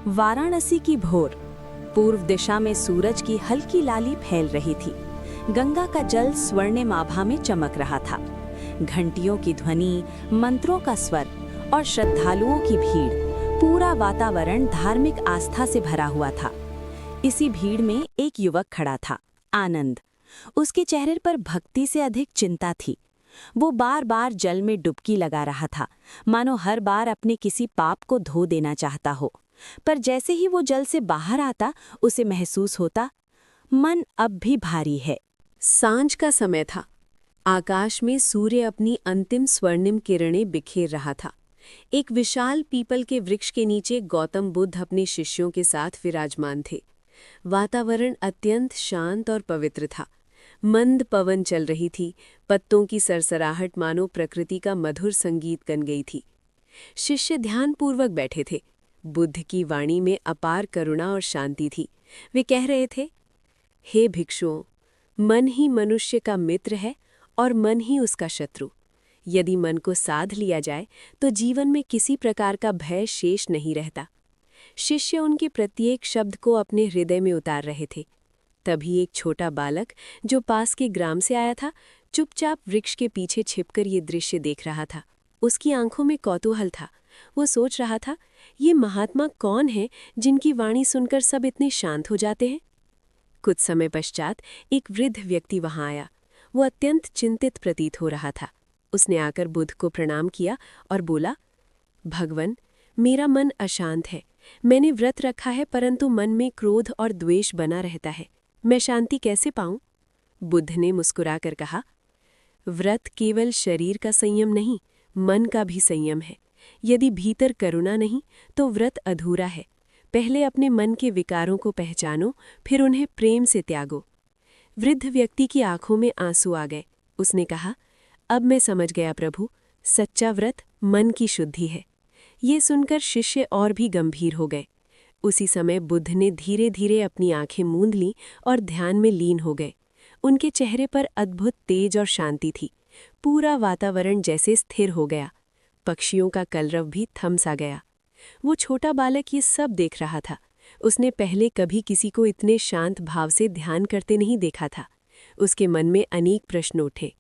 वाराणसी की भोर। पूर्व दिशा में सूरज की हल्की लाली फैल रही थी। गंगा का जल स्वर्णिम आभा में चमक रहा था। घंटियों की ध्वनि, मंत्रों का स्वर और श्रद्धालुओं की भीड़, पूरा वातावरण धार्मिक आस्था से भरा हुआ था। इसी भीड़ में एक युवक खड़ा था, आनंद। उसके चेहरे पर भक्ति से अधिक चिंता थी। वो बार बार जल में डुबकी लगा रहा था, मानो हर बार अपने किसी पाप को धो देना चाहता हो। पर जैसे ही वो जल से बाहर आता, उसे महसूस होता, मन अब भी भारी है। सांझ का समय था। आकाश में सूर्य अपनी अंतिम स्वर्णिम किरणें बिखेर रहा था। एक विशाल पीपल के वृक्ष के नीचे गौतम बुद्ध अपने शिष्यों के साथ विराजमान थे। वातावरण अत्यंत शांत और पवित्र था। मंद पवन चल रही थी, पत्तों की सरसराहट मानो प्रकृति का मधुर संगीत बन गई थी। शिष्य ध्यानपूर्वक बैठे थे। बुद्ध की वाणी में अपार करुणा और शांति थी। वे कह रहे थे, हे भिक्षुओं, मन ही मनुष्य का मित्र है और मन ही उसका शत्रु। यदि मन को साध लिया जाए तो जीवन में किसी प्रकार का भय शेष नहीं रहता। शिष्य उनके प्रत्येक शब्द को अपने हृदय में उतार रहे थे। तभी एक छोटा बालक जो पास के ग्राम से आया था, चुपचाप वृक्ष के पीछे छिपकर ये दृश्य देख रहा था। उसकी आंखों में कौतूहल था। वो सोच रहा था, ये महात्मा कौन है जिनकी वाणी सुनकर सब इतने शांत हो जाते हैं। कुछ समय पश्चात एक वृद्ध व्यक्ति वहां आया। वो अत्यंत चिंतित प्रतीत हो रहा था। उसने आकर बुद्ध को प्रणाम किया और बोला, भगवन, मेरा मन अशांत है। मैंने व्रत रखा है, परंतु मन में क्रोध और द्वेष बना रहता है। मैं शांति कैसे पाऊं? बुद्ध ने मुस्कुराकर कहा, व्रत केवल शरीर का संयम नहीं, मन का भी संयम है। यदि भीतर करुणा नहीं तो व्रत अधूरा है। पहले अपने मन के विकारों को पहचानो, फिर उन्हें प्रेम से त्यागो। वृद्ध व्यक्ति की आंखों में आंसू आ गए। उसने कहा, अब मैं समझ गया प्रभु, सच्चा व्रत मन की शुद्धि है। ये सुनकर शिष्य और भी गंभीर हो गए। उसी समय बुद्ध ने धीरे धीरे अपनी आंखें मूंद लीं और ध्यान में लीन हो गए। उनके चेहरे पर अद्भुत तेज और शांति थी। पूरा वातावरण जैसे स्थिर हो गया। पक्षियों का कलरव भी थम सा गया। वो छोटा बालक ये सब देख रहा था। उसने पहले कभी किसी को इतने शांत भाव से ध्यान करते नहीं देखा था। उसके मन में अनेक प्रश्न उठे।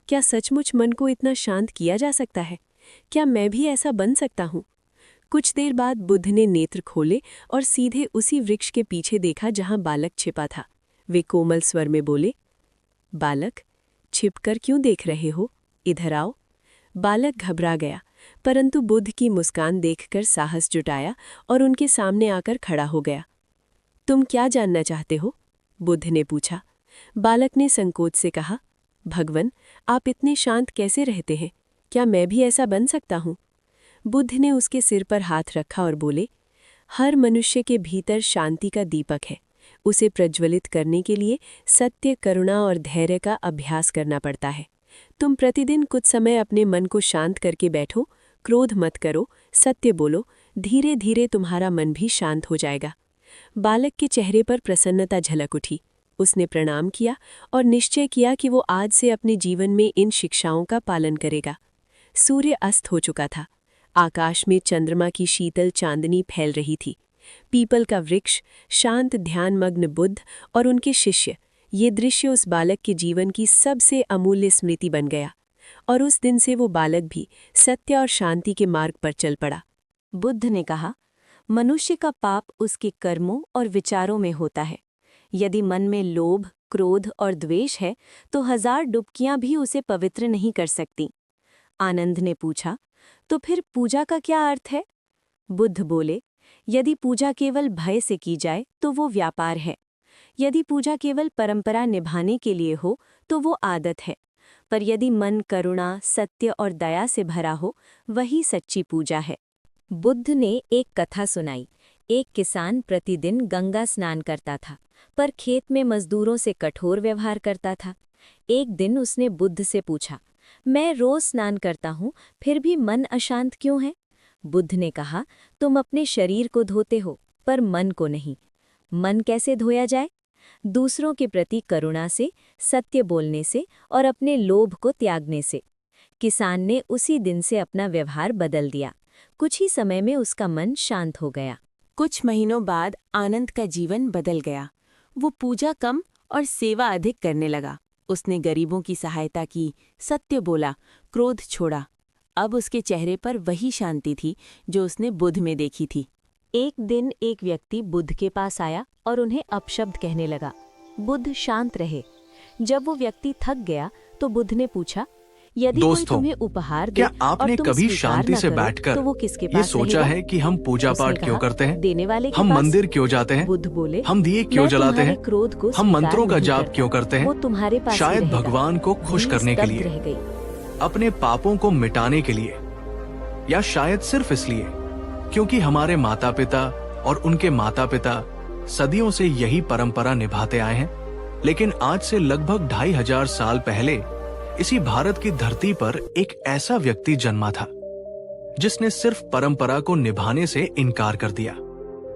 क्या सचमुच मन को इतना शांत किया जा सकता है? क्या मैं भी ऐसा बन सकता हूँ? कुछ देर बाद बुद्ध ने नेत्र खोले और सीधे उसी वृक्ष के पीछे देखा जहाँ बालक छिपा था। वे कोमल स्वर में बोले, बालक, छिपकर क्यों देख रहे हो? इधर आओ। बालक घबरा गया, परंतु बुद्ध की मुस्कान देखकर साहस जुटाया और उनके सामने आकर खड़ा हो गया। तुम क्या जानना चाहते हो? बुद्ध ने पूछा। बालक ने संकोच से कहा, भगवन, आप इतने शांत कैसे रहते हैं? क्या मैं भी ऐसा बन सकता हूँ? बुद्ध ने उसके सिर पर हाथ रखा और बोले, हर मनुष्य के भीतर शांति का दीपक है। उसे प्रज्वलित करने के लिए सत्य, करुणा और धैर्य का अभ्यास करना पड़ता है। तुम प्रतिदिन कुछ समय अपने मन को शांत करके बैठो, क्रोध मत करो, सत्य बोलो, धीरे धीरे तुम्हारा मन भी शांत हो जाएगा। बालक के चेहरे पर प्रसन्नता झलक उठी। उसने प्रणाम किया और निश्चय किया कि वो आज से अपने जीवन में इन शिक्षाओं का पालन करेगा। सूर्य अस्त हो चुका था। आकाश में चंद्रमा की शीतल चांदनी फैल रही थी। पीपल का वृक्ष, शांत ध्यानमग्न बुद्ध और उनके शिष्य, ये दृश्य उस बालक के जीवन की सबसे अमूल्य स्मृति बन गया। और उस दिन से वो बालक भी सत्य और शांति के मार्ग पर चल पड़ा। बुद्ध ने कहा, मनुष्य का पाप उसके कर्मों और विचारों में होता है। यदि मन में लोभ, क्रोध और द्वेष है तो 1000 डुबकियां भी उसे पवित्र नहीं कर सकती। आनंद ने पूछा, तो फिर पूजा का क्या अर्थ है? बुद्ध बोले, यदि पूजा केवल भय से की जाए तो वो व्यापार है। यदि पूजा केवल परंपरा निभाने के लिए हो तो वो आदत है। पर यदि मन करुणा, सत्य और दया से भरा हो, वही सच्ची पूजा है। बुद्ध ने एक कथा सुनाई। एक किसान प्रतिदिन गंगा स्नान करता था, पर खेत में मजदूरों से कठोर व्यवहार करता था। एक दिन उसने बुद्ध से पूछा, मैं रोज स्नान करता हूँ, फिर भी मन अशांत क्यों है? बुद्ध ने कहा, तुम अपने शरीर को धोते हो, पर मन को नहीं। मन कैसे धोया जाए? दूसरों के प्रति करुणा से, सत्य बोलने से और अपने लोभ को त्यागने से। किसान ने उसी दिन से अपना व्यवहार बदल दिया। कुछ ही समय में उसका मन शांत हो गया। कुछ महीनों बाद आनंद का जीवन बदल गया। वो पूजा कम और सेवा अधिक करने लगा। उसने गरीबों की सहायता की, सत्य बोला, क्रोध छोड़ा। अब उसके चेहरे पर वही शांति थी जो उसने बुद्ध में देखी थी। एक दिन एक व्यक्ति बुद्ध के पास आया और उन्हें अपशब्द कहने लगा। बुद्ध शांत रहे। जब वो व्यक्ति थक गया तो बुद्ध ने पूछा, यदि कोई तुम्हें उपहार दे, क्या आपने और तुम कभी स्वीकार शांति न से करो, बैठकर तो वो किसके ये पास सोचा रहेगा? है कि हम पूजा उसने पाठ क्यों कहा, करते हैं, देने वाले के हम पास। मंदिर क्यों जाते हैं, बुद्ध बोले, हम दिए क्यों मैं जलाते तुम्हारे हैं, क्रोध को हम स्वीकार मंत्रों का नहीं जाप करता। क्यों करते हैं? वो तुम्हारे पास ही शायद रहेगा। भगवान को खुश भीड़ करने के स्तब्ध लिए, रह गई। अपने पापों को मिटाने के लिए, या शायद सिर्फ इसलिए क्योंकि हमारे माता पिता और उनके माता पिता सदियों से यही परंपरा निभाते आए हैं। लेकिन आज से लगभग 2500 साल पहले इसी भारत की धरती पर एक ऐसा व्यक्ति जन्मा था जिसने सिर्फ परंपरा को निभाने से इनकार कर दिया।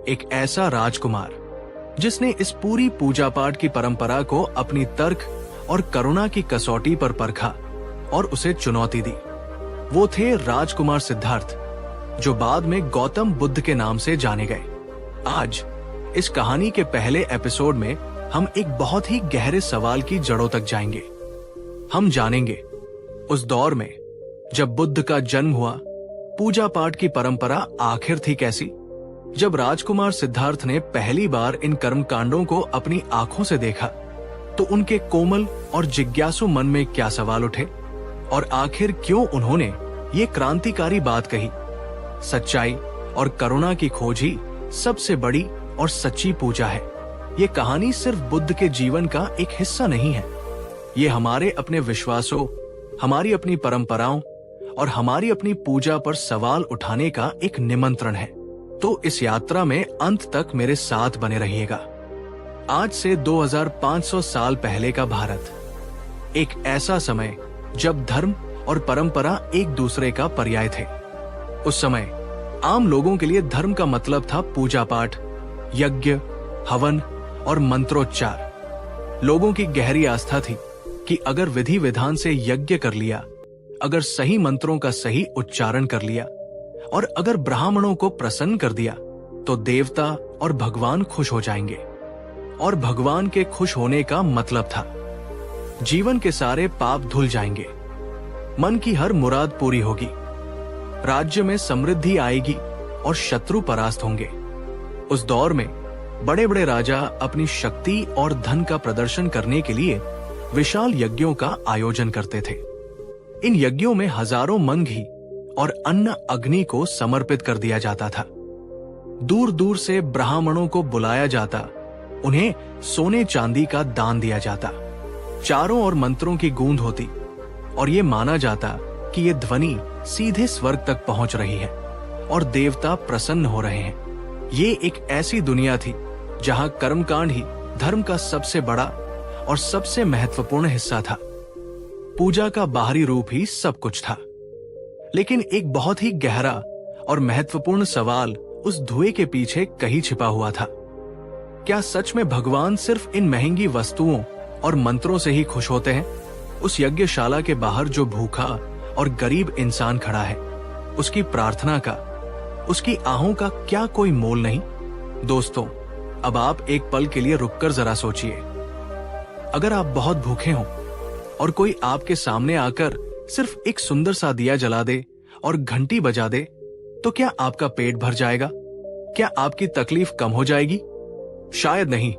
एक ऐसा राजकुमार जिसने इस पूरी पूजा पाठ की परंपरा को अपनी तर्क और करुणा की कसौटी पर परखा और उसे चुनौती दी। वो थे राजकुमार सिद्धार्थ, जो बाद में गौतम बुद्ध के नाम से जाने गए। आज इस कहानी के पहले एपिसोड में हम एक बहुत ही गहरे सवाल की जड़ों तक जाएंगे। हम जानेंगे उस दौर में जब बुद्ध का जन्म हुआ, पूजा पाठ की परंपरा आखिर थी कैसी। जब राजकुमार सिद्धार्थ ने पहली बार इन कर्मकांडों को अपनी आंखों से देखा तो उनके कोमल और जिज्ञासु मन में क्या सवाल उठे, और आखिर क्यों उन्होंने ये क्रांतिकारी बात कही, सच्चाई और करुणा की खोज ही सबसे बड़ी और सच्ची पूजा है। ये कहानी सिर्फ बुद्ध के जीवन का एक हिस्सा नहीं है, ये हमारे अपने विश्वासों, हमारी अपनी परंपराओं और हमारी अपनी पूजा पर सवाल उठाने का एक निमंत्रण है। तो इस यात्रा में अंत तक मेरे साथ बने रहिएगा। आज से 2500 साल पहले का भारत, एक ऐसा समय जब धर्म और परंपरा एक दूसरे का पर्याय थे। उस समय आम लोगों के लिए धर्म का मतलब था पूजा पाठ, यज्ञ, हवन और मंत्रोच्चार। लोगों की गहरी आस्था थी कि अगर विधि विधान से यज्ञ कर लिया, अगर सही मंत्रों का सही उच्चारण कर लिया और अगर ब्राह्मणों को प्रसन्न कर दिया तो देवता और भगवान खुश हो जाएंगे। और भगवान के खुश होने का मतलब था जीवन के सारे पाप धुल जाएंगे, मन की हर मुराद पूरी होगी, राज्य में समृद्धि आएगी और शत्रु परास्त होंगे। उस दौर में बड़े बड़े राजा अपनी शक्ति और धन का प्रदर्शन करने के लिए विशाल यज्ञों का आयोजन करते थे। इन यज्ञों में हजारों मन घी और अन्न अग्नि को समर्पित कर दिया जाता था। दूर दूर से ब्राह्मणों को बुलाया जाता, उन्हें सोने चांदी का दान दिया जाता। चारों ओर मंत्रों की गूंज होती और ये माना जाता कि ये ध्वनि सीधे स्वर्ग तक पहुंच रही है और देवता प्रसन्न हो रहे हैं। ये एक ऐसी दुनिया थी जहां कर्मकांड ही धर्म का सबसे बड़ा और सबसे महत्वपूर्ण हिस्सा था। पूजा का बाहरी रूप ही सब कुछ था, लेकिन एक बहुत ही गहरा और महत्वपूर्ण सवाल उस धुएं के पीछे कहीं छिपा हुआ था। क्या सच में भगवान सिर्फ इन महंगी वस्तुओं और मंत्रों से ही खुश होते हैं? उस यज्ञशाला के बाहर जो भूखा और गरीब इंसान खड़ा है, उसकी प्रार्थना का, उसकी आहों का क्या कोई मोल नहीं? दोस्तों, अब आप एक पल के लिए रुककर जरा सोचिए। अगर आप बहुत भूखे हों और कोई आपके सामने आकर सिर्फ एक सुंदर सा दिया जला दे और घंटी बजा दे, तो क्या आपका पेट भर जाएगा? क्या आपकी तकलीफ कम हो जाएगी? शायद नहीं।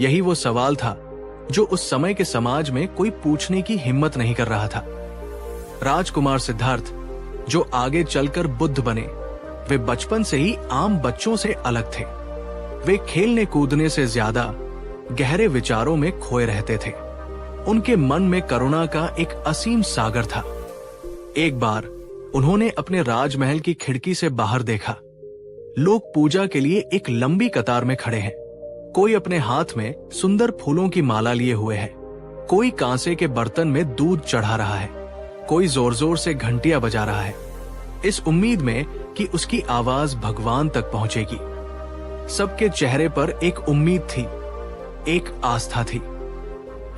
यही वो सवाल था जो उस समय के समाज में कोई पूछने की हिम्मत नहीं कर रहा था। राजकुमार सिद्धार्थ, जो आगे चलकर बुद्ध बने, वे बचपन से ही आम बच्चों से अलग थे। वे खेलने कूदने से ज्यादा गहरे विचारों में खोए रहते थे। उनके मन में करुणा का एक असीम सागर था। एक बार उन्होंने अपने राजमहल की खिड़की से बाहर देखा। लोग पूजा के लिए एक लंबी कतार में खड़े हैं। कोई अपने हाथ में सुंदर फूलों की माला लिए हुए है, कोई कांसे के बर्तन में दूध चढ़ा रहा है, कोई जोर जोर से घंटियां बजा रहा है, इस उम्मीद में कि उसकी आवाज भगवान तक पहुंचेगी। सबके चेहरे पर एक उम्मीद थी, एक आस्था थी।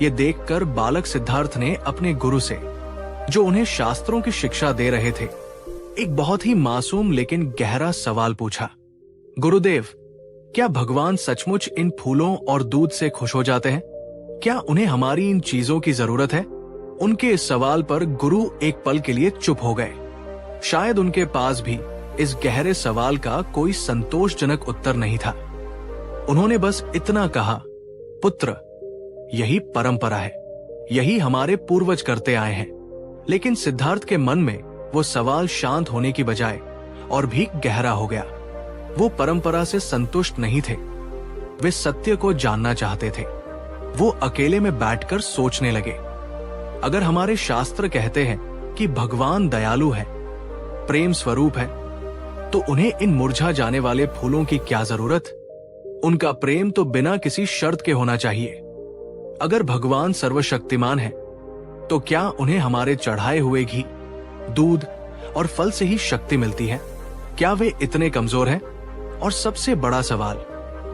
ये देखकर बालक सिद्धार्थ ने अपने गुरु से, जो उन्हें शास्त्रों की शिक्षा दे रहे थे, एक बहुत ही मासूम लेकिन गहरा सवाल पूछा। गुरुदेव, क्या भगवान सचमुच इन फूलों और दूध से खुश हो जाते हैं? क्या उन्हें हमारी इन चीजों की जरूरत है? उनके इस सवाल पर गुरु एक पल के लिए चुप हो गए। शायद उनके पास भी इस गहरे सवाल का कोई संतोषजनक उत्तर नहीं था। उन्होंने बस इतना कहा, पुत्र, यही परंपरा है, यही हमारे पूर्वज करते आए हैं। लेकिन सिद्धार्थ के मन में वो सवाल शांत होने की बजाय और भी गहरा हो गया। वो परंपरा से संतुष्ट नहीं थे, वे सत्य को जानना चाहते थे। वो अकेले में बैठकर सोचने लगे, अगर हमारे शास्त्र कहते हैं कि भगवान दयालु है, प्रेम स्वरूप है, तो उन्हें इन मुरझा जाने वाले फूलों की क्या जरूरत? उनका प्रेम तो बिना किसी शर्त के होना चाहिए। अगर भगवान सर्वशक्तिमान है, तो क्या उन्हें हमारे चढ़ाए हुए घी, दूध और फल से ही शक्ति मिलती है? क्या वे इतने कमजोर हैं? और सबसे बड़ा सवाल,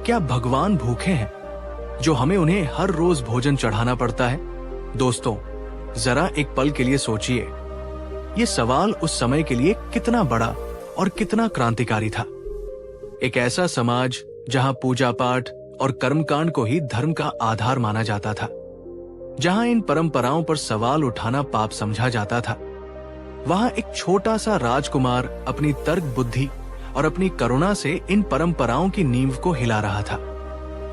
क्या भगवान भूखे हैं जो हमें उन्हें हर रोज भोजन चढ़ाना पड़ता है? दोस्तों, जरा एक पल के लिए सोचिए, ये सवाल उस समय के लिए कितना बड़ा और कितना क्रांतिकारी था। एक ऐसा समाज जहां पूजा पाठ और कर्मकांड को ही धर्म का आधार माना जाता था, जहां इन परंपराओं पर सवाल उठाना पाप समझा जाता था, वहां एक छोटा सा राजकुमार अपनी तर्क बुद्धि और अपनी करुणा से इन परंपराओं की नींव को हिला रहा था।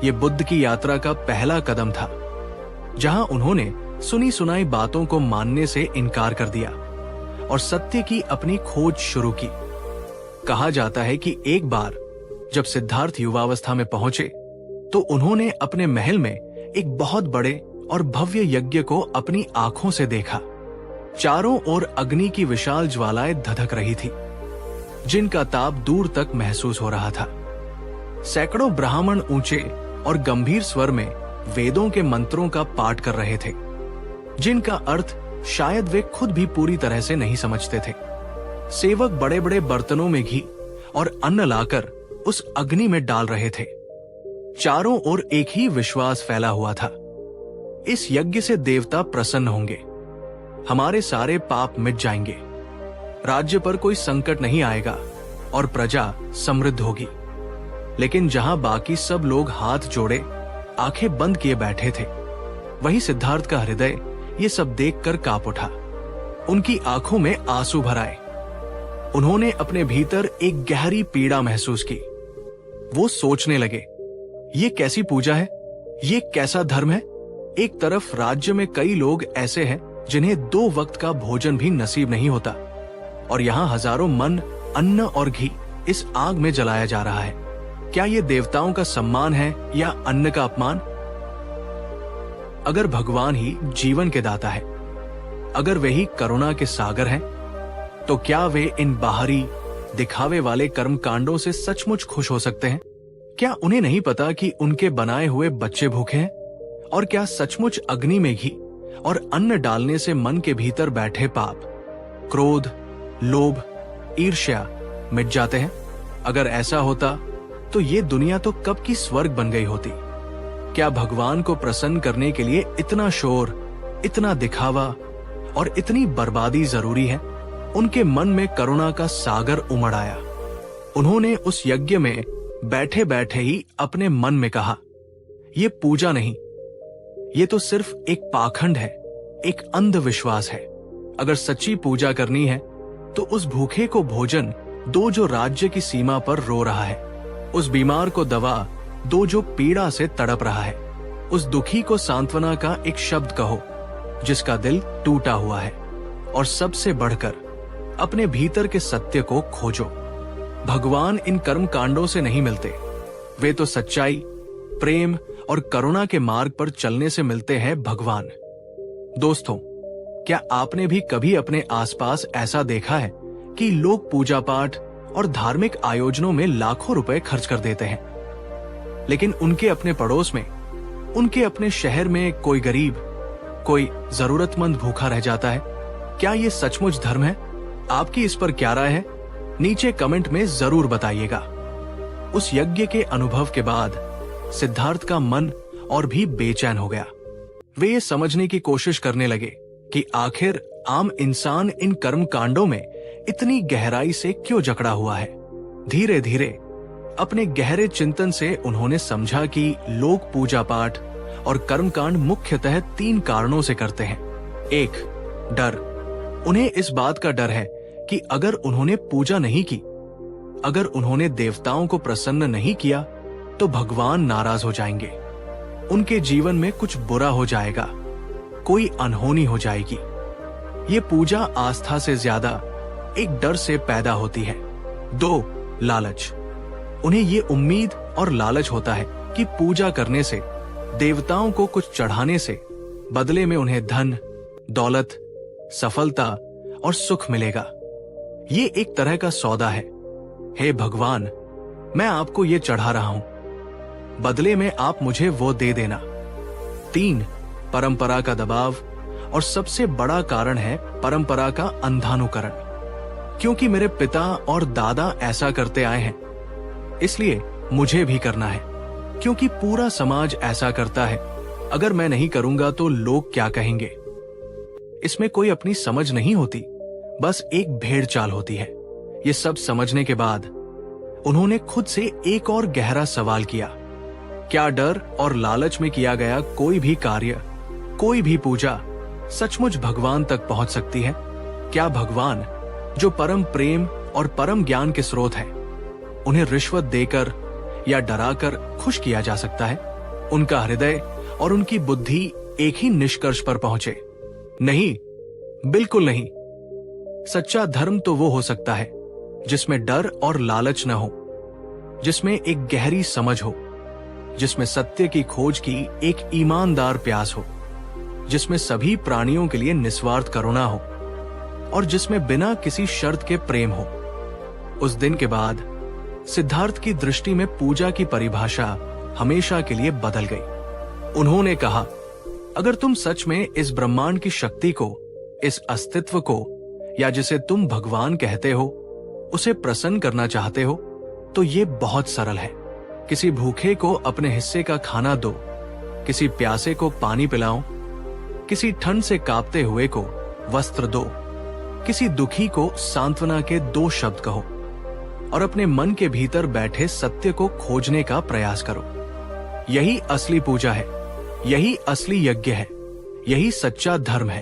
ये बुद्ध की यात्रा का पहला कदम था, जहां उन्होंने सुनी सुनाई बातों को मानने से इनकार कर दिया और सत्य की अपनी खोज शुरू की। कहा जाता है कि एक बार जब सिद्धार्थ युवावस्था में पहुंचे, तो उन्होंने अपने महल में एक बहुत बड़े और भव्य यज्ञ को अपनी आंखों से देखा। चारों ओर अग्नि की विशाल ज्वालाएं धधक रही थी, जिनका ताप दूर तक महसूस हो रहा था। सैकड़ों ब्राह्मण ऊंचे और गंभीर स्वर में वेदों के मंत्रों का पाठ कर रहे थे, जिनका अर्थ शायद वे खुद भी पूरी तरह से नहीं समझते थे। सेवक बड़े बड़े बर्तनों में घी और अन्न लाकर उस अग्नि में डाल रहे थे। चारों ओर एक ही विश्वास फैला हुआ था, इस यज्ञ से देवता प्रसन्न होंगे, हमारे सारे पाप मिट जाएंगे, राज्य पर कोई संकट नहीं आएगा और प्रजा समृद्ध होगी। लेकिन जहां बाकी सब लोग हाथ जोड़े, आंखें बंद किए बैठे थे, वहीं सिद्धार्थ का हृदय ये सब देखकर कांप उठा। उनकी आंखों में आंसू भर आए। उन्होंने अपने भीतर एक गहरी पीड़ा महसूस की। वो सोचने लगे, ये कैसी पूजा है, ये कैसा धर्म है? एक तरफ राज्य में कई लोग ऐसे हैं जिन्हें 2 वक्त का भोजन भी नसीब नहीं होता, और यहाँ हजारों मन, अन्न और घी इस आग में जलाया जा रहा है। क्या ये देवताओं का सम्मान है या अन्न का अपमान? अगर भगवान ही जीवन के दाता है, अगर वे ही करुणा के सागर हैं, तो क्या वे इन बाहरी दिखावे वाले कर्म कांडों से सचमुच खुश हो सकते हैं? क्या उन्हें नहीं पता कि उनके बनाए हुए बच्चे भूखे हैं? और क्या सचमुच अग्नि में घी और अन्न डालने से मन के भीतर बैठे पाप, क्रोध, लोभ, ईर्ष्या मिट जाते हैं? अगर ऐसा होता तो ये दुनिया तो कब की स्वर्ग बन गई होती। क्या भगवान को प्रसन्न करने के लिए इतना शोर, इतना दिखावा और इतनी बर्बादी जरूरी है? उनके मन में करुणा का सागर उमड़ आया। उन्होंने उस यज्ञ में बैठे बैठे ही अपने मन में कहा, ये पूजा नहीं, ये तो सिर्फ एक पाखंड है, एक अंधविश्वास है। अगर सच्ची पूजा करनी है तो उस भूखे को भोजन दो जो राज्य की सीमा पर रो रहा है, उस बीमार को दवा दो जो पीड़ा से तड़प रहा है, उस दुखी को सांत्वना का एक शब्द कहो जिसका दिल टूटा हुआ है, और सबसे बढ़कर अपने भीतर के सत्य को खोजो। भगवान इन कर्म कांडों से नहीं मिलते, वे तो सच्चाई, प्रेम और करुणा के मार्ग पर चलने से मिलते हैं भगवान। दोस्तों, क्या आपने भी कभी अपने आसपास ऐसा देखा है कि लोग पूजा पाठ और धार्मिक आयोजनों में लाखों रुपए खर्च कर देते हैं, लेकिन उनके अपने पड़ोस में, उनके अपने शहर में कोई गरीब, कोई जरूरतमंद भूखा रह जाता है? क्या ये सचमुच धर्म है? आपकी इस पर क्या राय है? नीचे कमेंट में जरूर बताइएगा। उस यज्ञ के अनुभव के बाद सिद्धार्थ का मन और भी बेचैन हो गया। वे ये समझने की कोशिश करने लगे कि आखिर आम इंसान इन कर्म कांडों में इतनी गहराई से क्यों जकड़ा हुआ है। धीरे धीरे अपने गहरे चिंतन से उन्होंने समझा कि लोग पूजा पाठ और कर्मकांड मुख्यतः 3 कारणों से करते हैं। 1. डर। उन्हें इस बात का डर है कि अगर उन्होंने पूजा नहीं की, अगर उन्होंने देवताओं को प्रसन्न नहीं किया, तो भगवान नाराज हो जाएंगे, उनके जीवन में कुछ बुरा हो जाएगा, कोई अनहोनी हो जाएगी। ये पूजा आस्था से ज्यादा एक डर से पैदा होती है। 2. लालच। उन्हें ये उम्मीद और लालच होता है कि पूजा करने से, देवताओं को कुछ चढ़ाने से बदले में उन्हें धन, दौलत, सफलता और सुख मिलेगा। ये एक तरह का सौदा है। हे भगवान, मैं आपको ये चढ़ा रहा हूं, बदले में आप मुझे वो दे देना। 3. परंपरा का दबाव। और सबसे बड़ा कारण है परंपरा का अंधानुकरण। क्योंकि मेरे पिता और दादा ऐसा करते आए हैं, इसलिए मुझे भी करना है। क्योंकि पूरा समाज ऐसा करता है, अगर मैं नहीं करूंगा तो लोग क्या कहेंगे। इसमें कोई अपनी समझ नहीं होती, बस एक भेड़ चाल होती है। ये सब समझने के बाद उन्होंने खुद से एक और गहरा सवाल किया, क्या डर और लालच में किया गया कोई भी कार्य, कोई भी पूजा सचमुच भगवान तक पहुंच सकती है? क्या भगवान, जो परम प्रेम और परम ज्ञान के स्रोत है, उन्हें रिश्वत देकर या डराकर खुश किया जा सकता है? उनका हृदय और उनकी बुद्धि एक ही निष्कर्ष पर पहुंचे, नहीं, बिल्कुल नहीं। सच्चा धर्म तो वो हो सकता है जिसमें डर और लालच न हो, जिसमें एक गहरी समझ हो, जिसमें सत्य की खोज की एक ईमानदार प्यास हो, जिसमें सभी प्राणियों के लिए निस्वार्थ करुणा हो और जिसमें बिना किसी शर्त के प्रेम हो। उस दिन के बाद सिद्धार्थ की दृष्टि में पूजा की परिभाषा हमेशा के लिए बदल गई। उन्होंने कहा, अगर तुम सच में इस ब्रह्मांड की शक्ति को, इस अस्तित्व को, या जिसे तुम भगवान कहते हो, उसे प्रसन्न करना चाहते हो, तो ये बहुत सरल है। किसी भूखे को अपने हिस्से का खाना दो, किसी प्यासे को पानी पिलाओ, किसी ठंड से कांपते हुए को वस्त्र दो, किसी दुखी को सांत्वना के 2 शब्द कहो और अपने मन के भीतर बैठे सत्य को खोजने का प्रयास करो। यही असली पूजा है, यही असली यज्ञ है, यही सच्चा धर्म है।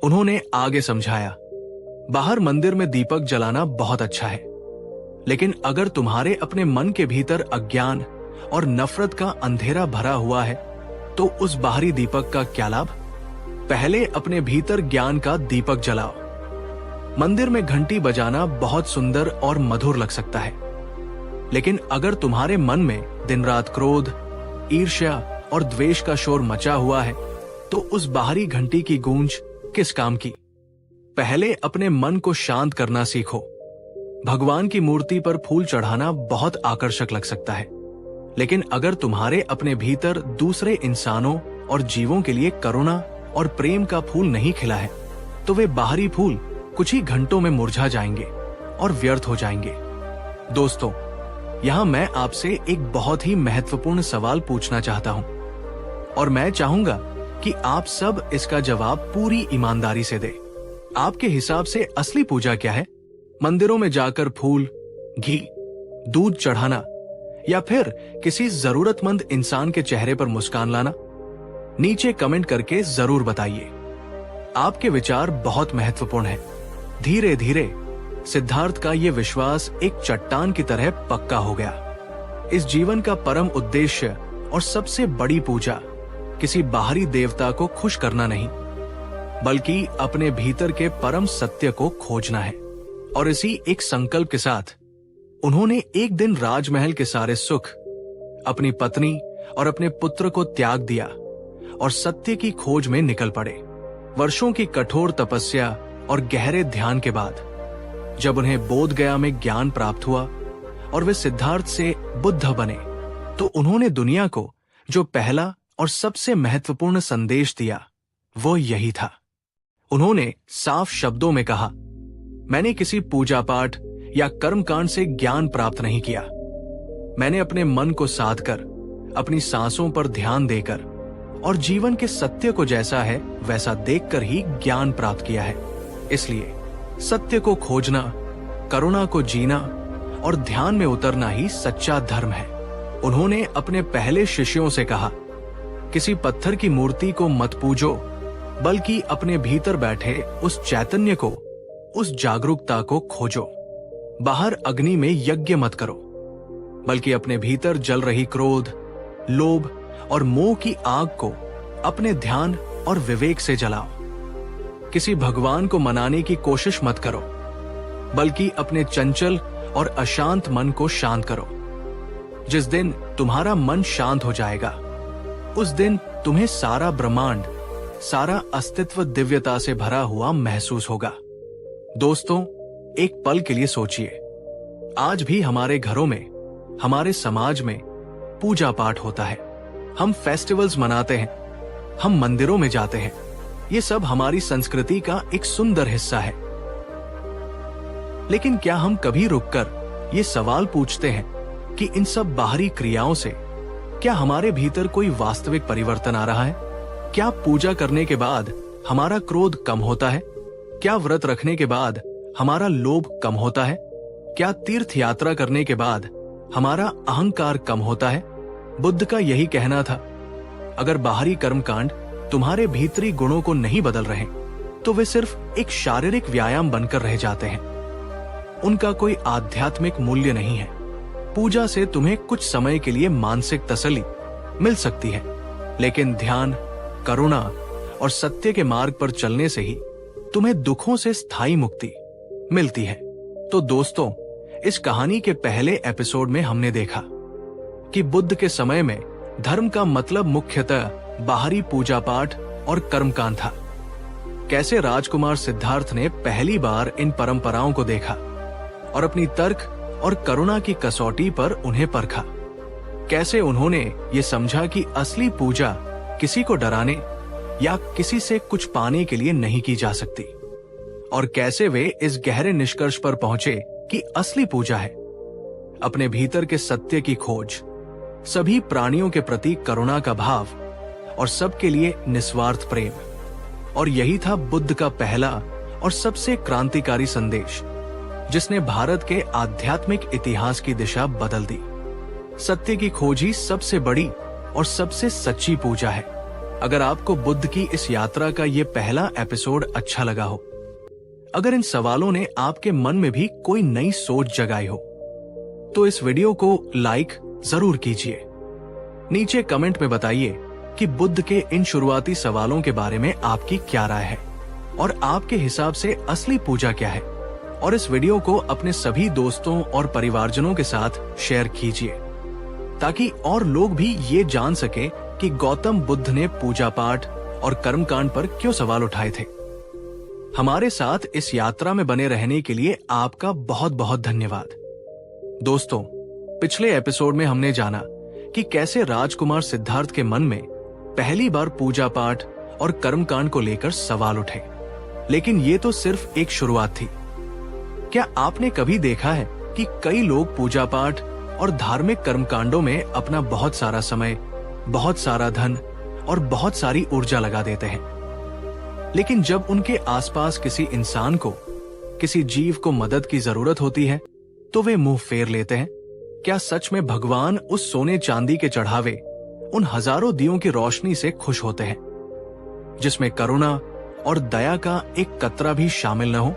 उन्होंने आगे समझाया, बाहर मंदिर में दीपक जलाना बहुत अच्छा है, लेकिन अगर तुम्हारे अपने मन के भीतर अज्ञान और नफरत का अंधेरा भरा हुआ है, तो उस बाहरी दीपक का क्या लाभ? पहले अपने भीतर ज्ञान का दीपक जलाओ। मंदिर में घंटी बजाना बहुत सुंदर और मधुर लग सकता है, लेकिन अगर तुम्हारे मन में दिन रात क्रोध, ईर्ष्या और द्वेष का शोर मचा हुआ है, तो उस बाहरी घंटी की गूंज किस काम की? पहले अपने मन को शांत करना सीखो। भगवान की मूर्ति पर फूल चढ़ाना बहुत आकर्षक लग सकता है, लेकिन अगर तुम्हारे अपने भीतर दूसरे इंसानों और जीवों के लिए करुणा और प्रेम का फूल नहीं खिला है, तो वे बाहरी फूल कुछ ही घंटों में मुरझा जाएंगे और व्यर्थ हो जाएंगे। दोस्तों, यहां मैं आपसे एक बहुत ही महत्वपूर्ण सवाल पूछना चाहता हूं और मैं चाहूंगा कि आप सब इसका जवाब पूरी ईमानदारी से दें। आपके हिसाब से असली पूजा क्या है? मंदिरों में जाकर फूल, घी, दूध चढ़ाना या फिर किसी जरूरतमंद इंसान के चेहरे पर मुस्कान लाना? नीचे कमेंट करके जरूर बताइए। आपके विचार बहुत महत्वपूर्ण है। धीरे धीरे सिद्धार्थ का ये विश्वास एक चट्टान की तरह पक्का हो गया। इस जीवन का परम उद्देश्य और सबसे बड़ी पूजा किसी बाहरी देवता को खुश करना नहीं, बल्कि अपने भीतर के परम सत्य को खोजना है। और इसी एक संकल्प के साथ उन्होंने एक दिन राजमहल के सारे सुख, अपनी पत्नी और अपने पुत्र को त्याग दिया और सत्य की खोज में निकल पड़े। वर्षों की कठोर तपस्या और गहरे ध्यान के बाद जब उन्हें बोध गया में ज्ञान प्राप्त हुआ और वे सिद्धार्थ से बुद्ध बने, तो उन्होंने दुनिया को जो पहला और सबसे महत्वपूर्ण संदेश दिया वो यही था। उन्होंने साफ शब्दों में कहा, मैंने किसी पूजा पाठ या कर्मकांड से ज्ञान प्राप्त नहीं किया। मैंने अपने मन को साध कर, अपनी सांसों पर ध्यान देकर और जीवन के सत्य को जैसा है वैसा देखकर ही ज्ञान प्राप्त किया है। इसलिए सत्य को खोजना, करुणा को जीना और ध्यान में उतरना ही सच्चा धर्म है। उन्होंने अपने पहले शिष्यों से कहा, किसी पत्थर की मूर्ति को मत पूजो, बल्कि अपने भीतर बैठे उस चैतन्य को, उस जागरूकता को खोजो। बाहर अग्नि में यज्ञ मत करो, बल्कि अपने भीतर जल रही क्रोध, लोभ और मोह की आग को अपने ध्यान और विवेक से जलाओ। किसी भगवान को मनाने की कोशिश मत करो, बल्कि अपने चंचल और अशांत मन को शांत करो। जिस दिन तुम्हारा मन शांत हो जाएगा, उस दिन तुम्हें सारा ब्रह्मांड, सारा अस्तित्व दिव्यता से भरा हुआ महसूस होगा। दोस्तों, एक पल के लिए सोचिए, आज भी हमारे घरों में, हमारे समाज में पूजा पाठ होता है। हम फेस्टिवल्स मनाते हैं, हम मंदिरों में जाते हैं। ये सब हमारी संस्कृति का एक सुंदर हिस्सा है। लेकिन क्या हम कभी रुककर ये सवाल पूछते हैं कि इन सब बाहरी क्रियाओं से क्या हमारे भीतर कोई वास्तविक परिवर्तन आ रहा है? क्या पूजा करने के बाद हमारा क्रोध कम होता है? क्या व्रत रखने के बाद हमारा लोभ कम होता है? क्या तीर्थ यात्रा करने के बाद हमारा अहंकार कम होता है? बुद्ध का यही कहना था, अगर बाहरी कर्मकांड तुम्हारे भीतरी गुणों को नहीं बदल रहे, तो वे सिर्फ एक शारीरिक व्यायाम बनकर रह जाते हैं। उनका कोई आध्यात्मिक मूल्य नहीं है। पूजा से तुम्हें कुछ समय के लिए मानसिक तसल्ली मिल सकती है, लेकिन ध्यान, करुणा और सत्य के मार्ग पर चलने से ही तुम्हें दुखों से स्थायी मुक्ति मिलती है। तो दोस्तों, इस कहानी के पहले एपिसोड में हमने देखा कि बुद्ध के समय में धर्म का मतलब मुख्यतः बाहरी पूजा पाठ और कर्मकांड था। कैसे राजकुमार सिद्धार्थ ने पहली बार इन परंपराओं को देखा और अपनी तर्क और करुणा की कसौटी पर उन्हें परखा। कैसे उन्होंने ये समझा कि असली पूजा किसी को डराने या किसी से कुछ पाने के लिए नहीं की जा सकती, और कैसे वे इस गहरे निष्कर्ष पर पहुंचे कि असली पूजा है अपने भीतर के सत्य की खोज, सभी प्राणियों के प्रति करुणा का भाव और सबके लिए निस्वार्थ प्रेम। और यही था बुद्ध का पहला और सबसे क्रांतिकारी संदेश, जिसने भारत के आध्यात्मिक इतिहास की दिशा बदल दी। सत्य की खोज ही सबसे बड़ी और सबसे सच्ची पूजा है। अगर आपको बुद्ध की इस यात्रा का ये पहला एपिसोड अच्छा लगा हो, अगर इन सवालों ने आपके मन में भी कोई नई सोच जगाई हो, तो इस वीडियो को लाइक जरूर कीजिए। नीचे कमेंट में बताइए कि बुद्ध के इन शुरुआती सवालों के बारे में आपकी क्या राय है और आपके हिसाब से असली पूजा क्या है। और इस वीडियो को अपने सभी दोस्तों और परिवारजनों के साथ शेयर कीजिए, ताकि और लोग भी ये जान सके कि गौतम बुद्ध ने पूजा पाठ और कर्मकांड पर क्यों सवाल उठाए थे। हमारे साथ इस यात्रा में बने रहने के लिए आपका बहुत बहुत धन्यवाद। दोस्तों, पिछले एपिसोड में हमने जाना कि कैसे राजकुमार सिद्धार्थ के मन में पहली बार पूजा पाठ और कर्मकांड को लेकर सवाल उठे, लेकिन ये तो सिर्फ एक शुरुआत थी। क्या आपने कभी देखा है कि कई लोग पूजा पाठ और धार्मिक कर्मकांडों में अपना बहुत सारा समय, बहुत सारा धन और बहुत सारी ऊर्जा लगा देते हैं, लेकिन जब उनके आसपास किसी इंसान को, किसी जीव को मदद की जरूरत होती है, तो वे मुंह फेर लेते हैं? क्या सच में भगवान उस सोने चांदी के चढ़ावे, उन हजारों दियों की रोशनी से खुश होते हैं, जिसमें करुणा और दया का एक कतरा भी शामिल न हो?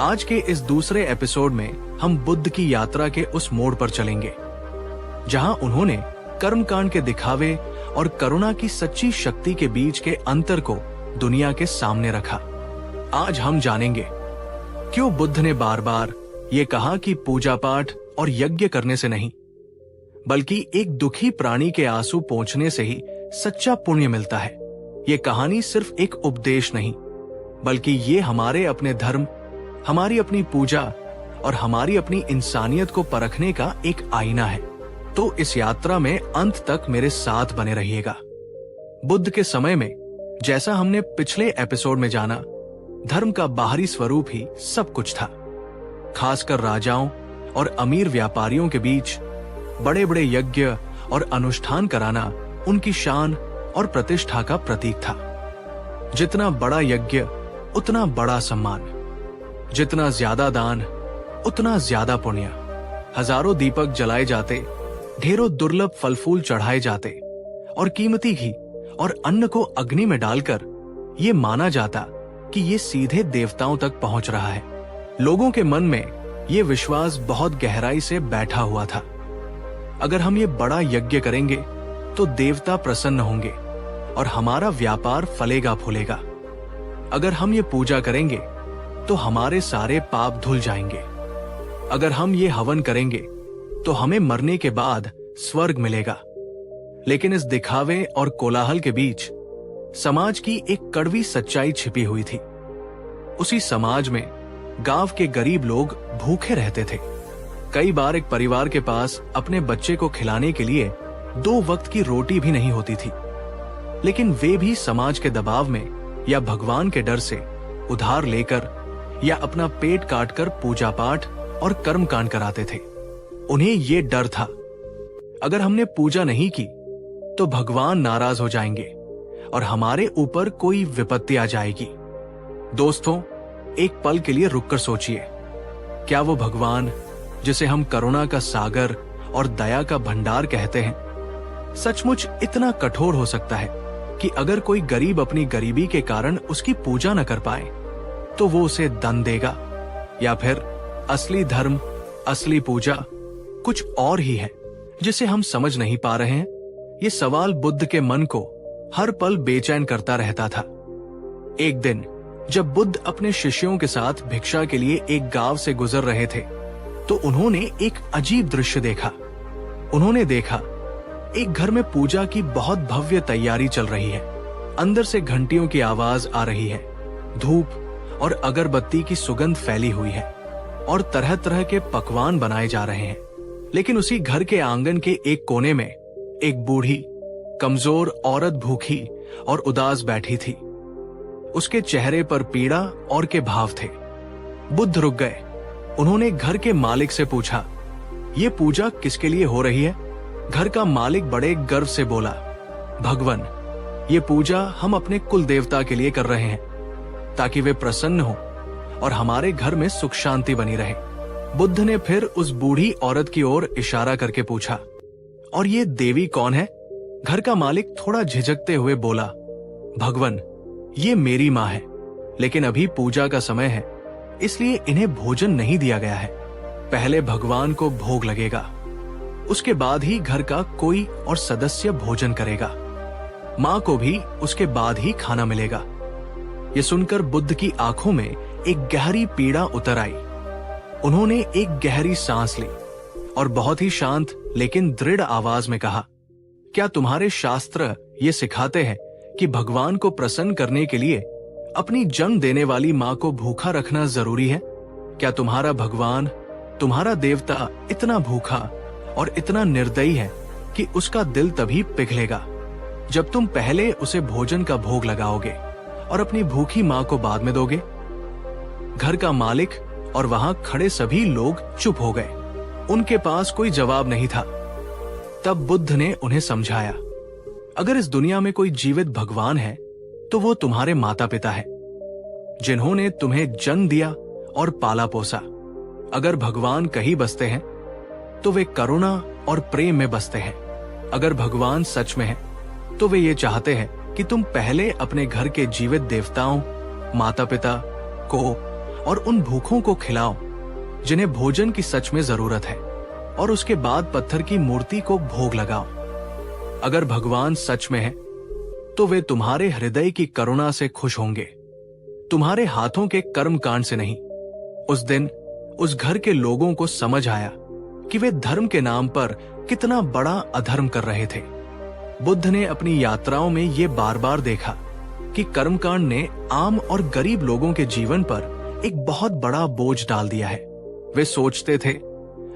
आज के इस दूसरे एपिसोड में हम बुद्ध की यात्रा के उस मोड़ पर चलेंगे, जहां उन्होंने कर्मकांड के दिखावे और करुणा की सच्ची शक्ति के बीच के अंतर को दुनिया के सामने रखा। आज हम जानेंगे क्यों बुद्ध ने बार बार ये कहा कि पूजा पाठ और यज्ञ करने से नहीं, बल्कि एक दुखी प्राणी के आंसू पोंछने से ही सच्चा पुण्य मिलता है। ये कहानी सिर्फ एक उपदेश नहीं, बल्कि ये हमारे अपने धर्म, हमारी अपनी पूजा और हमारी अपनी इंसानियत को परखने का एक आईना है। तो इस यात्रा में अंत तक मेरे साथ बने रहिएगा। बुद्ध के समय में, जैसा हमने पिछले एपिसोड में जाना, धर्म का बाहरी स्वरूप ही सब कुछ था। खासकर राजाओं और अमीर व्यापारियों के बीच बड़े बड़े यज्ञ और अनुष्ठान कराना उनकी शान और प्रतिष्ठा का प्रतीक था। जितना बड़ा यज्ञ उतना बड़ा सम्मान, जितना ज्यादा दान उतना ज्यादा पुण्य। हजारों दीपक जलाए जाते, ढेरों दुर्लभ फल फूल चढ़ाए जाते और कीमती घी और अन्न को अग्नि में डालकर ये माना जाता कि ये सीधे देवताओं तक पहुंच रहा है। लोगों के मन में ये विश्वास बहुत गहराई से बैठा हुआ था। अगर हम ये बड़ा यज्ञ करेंगे तो देवता प्रसन्न होंगे और हमारा व्यापार फलेगा फूलेगा। अगर हम ये पूजा करेंगे तो हमारे सारे पाप धुल जाएंगे। अगर हम ये हवन करेंगे तो हमें मरने के बाद स्वर्ग मिलेगा। लेकिन इस दिखावे और कोलाहल के बीच समाज की एक कड़वी सच्चाई छिपी हुई थी। उसी समाज में गांव के गरीब लोग भूखे रहते थे। कई बार एक परिवार के पास अपने बच्चे को खिलाने के लिए 2 वक्त की रोटी भी नहीं होती थी, लेकिन वे भी समाज के दबाव में या भगवान के डर से उधार लेकर या अपना पेट काटकर पूजा पाठ और कर्म कांड कराते थे। उन्हें ये डर था, अगर हमने पूजा नहीं की तो भगवान नाराज हो जाएंगे और हमारे ऊपर कोई विपत्ति आ जाएगी। दोस्तों, एक पल के लिए रुककर सोचिए, क्या वो भगवान जिसे हम करुणा का सागर और दया का भंडार कहते हैं, सचमुच इतना कठोर हो सकता है कि अगर कोई गरीब अपनी गरीबी के कारण उसकी पूजा न कर पाए तो वो उसे दंड देगा? या फिर असली धर्म, असली पूजा कुछ और ही है जिसे हम समझ नहीं पा रहे हैं? ये सवाल बुद्ध के मन को हर पल बेचैन करता रहता था। एक दिन जब बुद्ध अपने शिष्यों के साथ भिक्षा के लिए एक गांव से गुजर रहे थे तो उन्होंने एक अजीब दृश्य देखा। उन्होंने देखा एक घर में पूजा की बहुत भव्य तैयारी चल रही है। अंदर से घंटियों की आवाज आ रही है, धूप और अगरबत्ती की सुगंध फैली हुई है और तरह तरह के पकवान बनाए जा रहे हैं। लेकिन उसी घर के आंगन के एक कोने में एक बूढ़ी कमजोर औरत भूखी और उदास बैठी थी। उसके चेहरे पर पीड़ा और के भाव थे। बुद्ध रुक गए। उन्होंने घर के मालिक से पूछा, ये पूजा किसके लिए हो रही है? घर का मालिक बड़े गर्व से बोला, भगवान, ये पूजा हम अपने कुल देवता के लिए कर रहे हैं ताकि वे प्रसन्न हो और हमारे घर में सुख शांति बनी रहे। बुद्ध ने फिर उस बूढ़ी औरत की ओर इशारा करके पूछा, और ये देवी कौन है? घर का मालिक थोड़ा झिझकते हुए बोला, भगवान, ये मेरी माँ है, लेकिन अभी पूजा का समय है इसलिए इन्हें भोजन नहीं दिया गया है। पहले भगवान को भोग लगेगा, उसके बाद ही घर का कोई और सदस्य भोजन करेगा। माँ को भी उसके बाद ही खाना मिलेगा। ये सुनकर बुद्ध की आंखों में एक गहरी पीड़ा उतर आई। उन्होंने एक गहरी सांस ली और बहुत ही शांत लेकिन दृढ़ आवाज में कहा, क्या तुम्हारे शास्त्र ये सिखाते हैं कि भगवान को प्रसन्न करने के लिए अपनी जन्म देने वाली माँ को भूखा रखना जरूरी है? क्या तुम्हारा भगवान, तुम्हारा देवता इतना भूखा और इतना निर्दयी है कि उसका दिल तभी पिघलेगा जब तुम पहले उसे भोजन का भोग लगाओगे और अपनी भूखी माँ को बाद में दोगे? घर का मालिक और वहां खड़े सभी लोग चुप हो गए। उनके पास कोई जवाब नहीं था। तब बुद्ध ने उन्हें समझाया, अगर इस दुनिया में कोई जीवित भगवान है तो वो तुम्हारे माता पिता है, जिन्होंने तुम्हें जन्म दिया और पाला पोसा। अगर भगवान कहीं बसते हैं तो वे करुणा और प्रेम में बसते हैं। अगर भगवान सच में है तो वे ये चाहते हैं कि तुम पहले अपने घर के जीवित देवताओं, माता पिता को और उन भूखों को खिलाओ जिन्हें भोजन की सच में जरूरत है, और उसके बाद पत्थर की मूर्ति को भोग लगाओ। अगर भगवान सच में है तो वे तुम्हारे हृदय की करुणा से खुश होंगे, तुम्हारे हाथों के कर्म कांड से नहीं। उस दिन उस घर के लोगों को समझ आया कि वे धर्म के नाम पर कितना बड़ा अधर्म कर रहे थे। बुद्ध ने अपनी यात्राओं में ये बार बार देखा कि कर्मकांड ने आम और गरीब लोगों के जीवन पर एक बहुत बड़ा बोझ डाल दिया है। वे सोचते थे,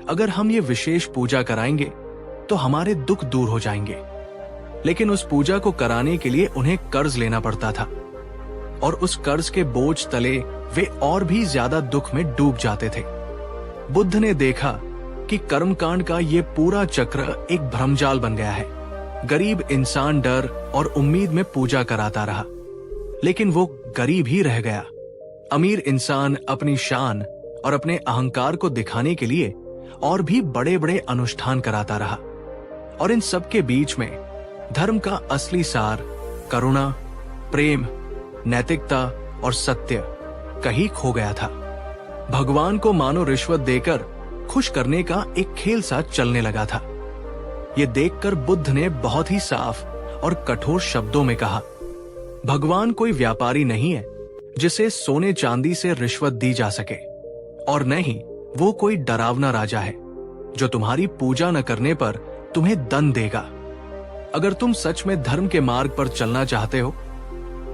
अगर हम ये विशेष पूजा कराएंगे तो हमारे दुख दूर हो जाएंगे, लेकिन उस पूजा को कराने के लिए उन्हें कर्ज लेना पड़ता था और उस कर्ज के बोझ तले वे और भी ज्यादा दुख में डूब जाते थे। बुद्ध ने देखा कि कर्मकांड का ये पूरा चक्र एक भ्रमजाल बन गया है। गरीब इंसान डर और उम्मीद में पूजा कराता रहा, लेकिन वो गरीब ही रह गया। अमीर इंसान अपनी शान और अपने अहंकार को दिखाने के लिए और भी बड़े बड़े अनुष्ठान कराता रहा। और इन सब के बीच में धर्म का असली सार करुणा, प्रेम, नैतिकता और सत्य कहीं खो गया था। भगवान को मानो रिश्वत देकर खुश करने का एक खेल सा चलने लगा था। ये देखकर बुद्ध ने बहुत ही साफ और कठोर शब्दों में कहा, भगवान कोई व्यापारी नहीं है जिसे सोने चांदी से रिश्वत दी जा सके, और न ही वो कोई डरावना राजा है जो तुम्हारी पूजा न करने पर तुम्हें दंड देगा। अगर तुम सच में धर्म के मार्ग पर चलना चाहते हो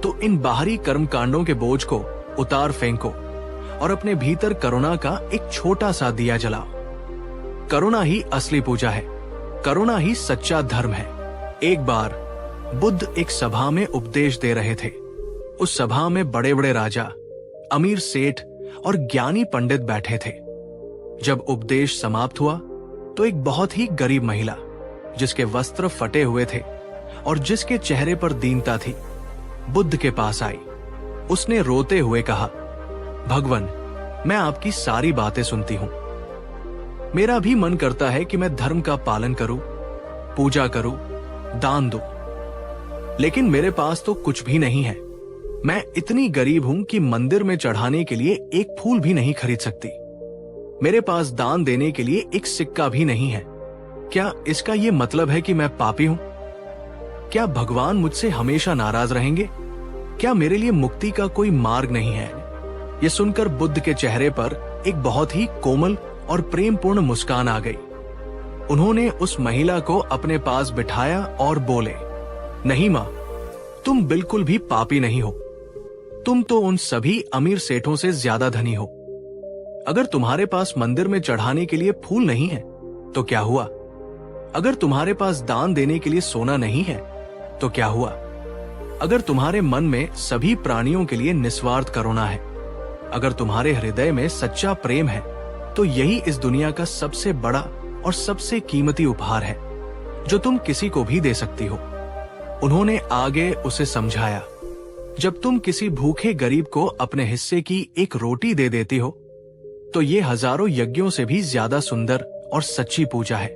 तो इन बाहरी कर्मकांडों के बोझ को उतार फेंको और अपने भीतर करुणा का एक छोटा सा दिया जलाओ। करुणा ही असली पूजा है, करुणा ही सच्चा धर्म है। एक बार बुद्ध एक सभा में उपदेश दे रहे थे। उस सभा में बड़े बड़े राजा, अमीर सेठ और ज्ञानी पंडित बैठे थे। जब उपदेश समाप्त हुआ तो एक बहुत ही गरीब महिला, जिसके वस्त्र फटे हुए थे और जिसके चेहरे पर दीनता थी, बुद्ध के पास आई। उसने रोते हुए कहा, भगवान, मैं आपकी सारी बातें सुनती हूं। मेरा भी मन करता है कि मैं धर्म का पालन करूं, पूजा करूं, दान दूं, लेकिन मेरे पास तो कुछ भी नहीं है। मैं इतनी गरीब हूं कि मंदिर में चढ़ाने के लिए एक फूल भी नहीं खरीद सकती। मेरे पास दान देने के लिए एक सिक्का भी नहीं है। क्या इसका ये मतलब है कि मैं पापी हूं? क्या भगवान मुझसे हमेशा नाराज रहेंगे? क्या मेरे लिए मुक्ति का कोई मार्ग नहीं है? ये सुनकर बुद्ध के चेहरे पर एक बहुत ही कोमल और प्रेमपूर्ण मुस्कान आ गई। उन्होंने उस महिला को अपने पास बिठाया और बोले, नहीं मां, तुम बिल्कुल भी पापी नहीं हो। तुम तो उन सभी अमीर सेठों से ज्यादा धनी हो। अगर तुम्हारे पास मंदिर में चढ़ाने के लिए फूल नहीं है तो क्या हुआ? अगर तुम्हारे पास दान देने के लिए सोना नहीं है तो क्या हुआ? अगर तुम्हारे मन में सभी प्राणियों के लिए निस्वार्थ करुणा है, अगर तुम्हारे हृदय में सच्चा प्रेम है, तो यही इस दुनिया का सबसे बड़ा और सबसे कीमती उपहार है जो तुम किसी को भी दे सकती हो। उन्होंने आगे उसे समझाया, जब तुम किसी भूखे गरीब को अपने हिस्से की एक रोटी दे देती हो तो ये हजारों यज्ञों से भी ज्यादा सुंदर और सच्ची पूजा है।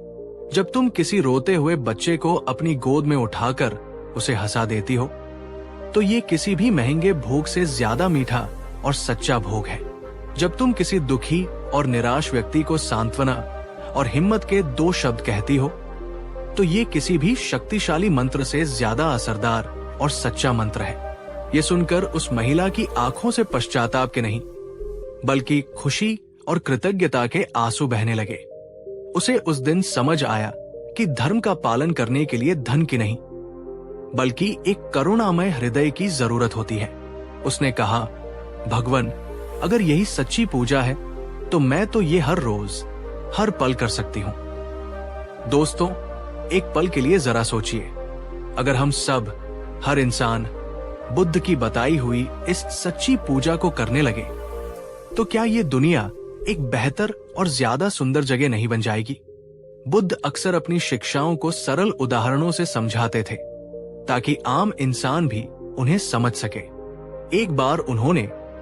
जब तुम किसी रोते हुए बच्चे को अपनी गोद में उठाकर उसे हंसा देती हो तो ये किसी भी महंगे भोग से ज्यादा मीठा और सच्चा भोग है। जब तुम किसी दुखी और निराश व्यक्ति को सांत्वना और हिम्मत के 2 शब्द कहती हो तो ये किसी भी शक्तिशाली मंत्र से ज्यादा असरदार और सच्चा मंत्र है। ये सुनकर उस महिला की आंखों से पश्चाताप के नहीं बल्कि खुशी और कृतज्ञता के आंसू बहने लगे। उसे उस दिन समझ आया कि धर्म का पालन करने के लिए धन की नहीं बल्कि एक करुणामय हृदय की जरूरत होती है। उसने कहा, भगवान, अगर यही सच्ची पूजा है तो मैं तो ये हर रोज हर पल कर सकती हूं। दोस्तों, एक पल के लिए जरा सोचिए, अगर हम सब, हर इंसान बुद्ध की बताई हुई इस सच्ची पूजा को करने लगे तो क्या ये दुनिया एक बेहतर और ज्यादा सुंदर जगह नहीं बन जाएगी? बुद्ध अक्सर अपनी शिक्षाओं को सरल उदाहरणों से समझाते थे ताकि आम इंसान भी उन्हें समझ सके। एक बार उन्होंने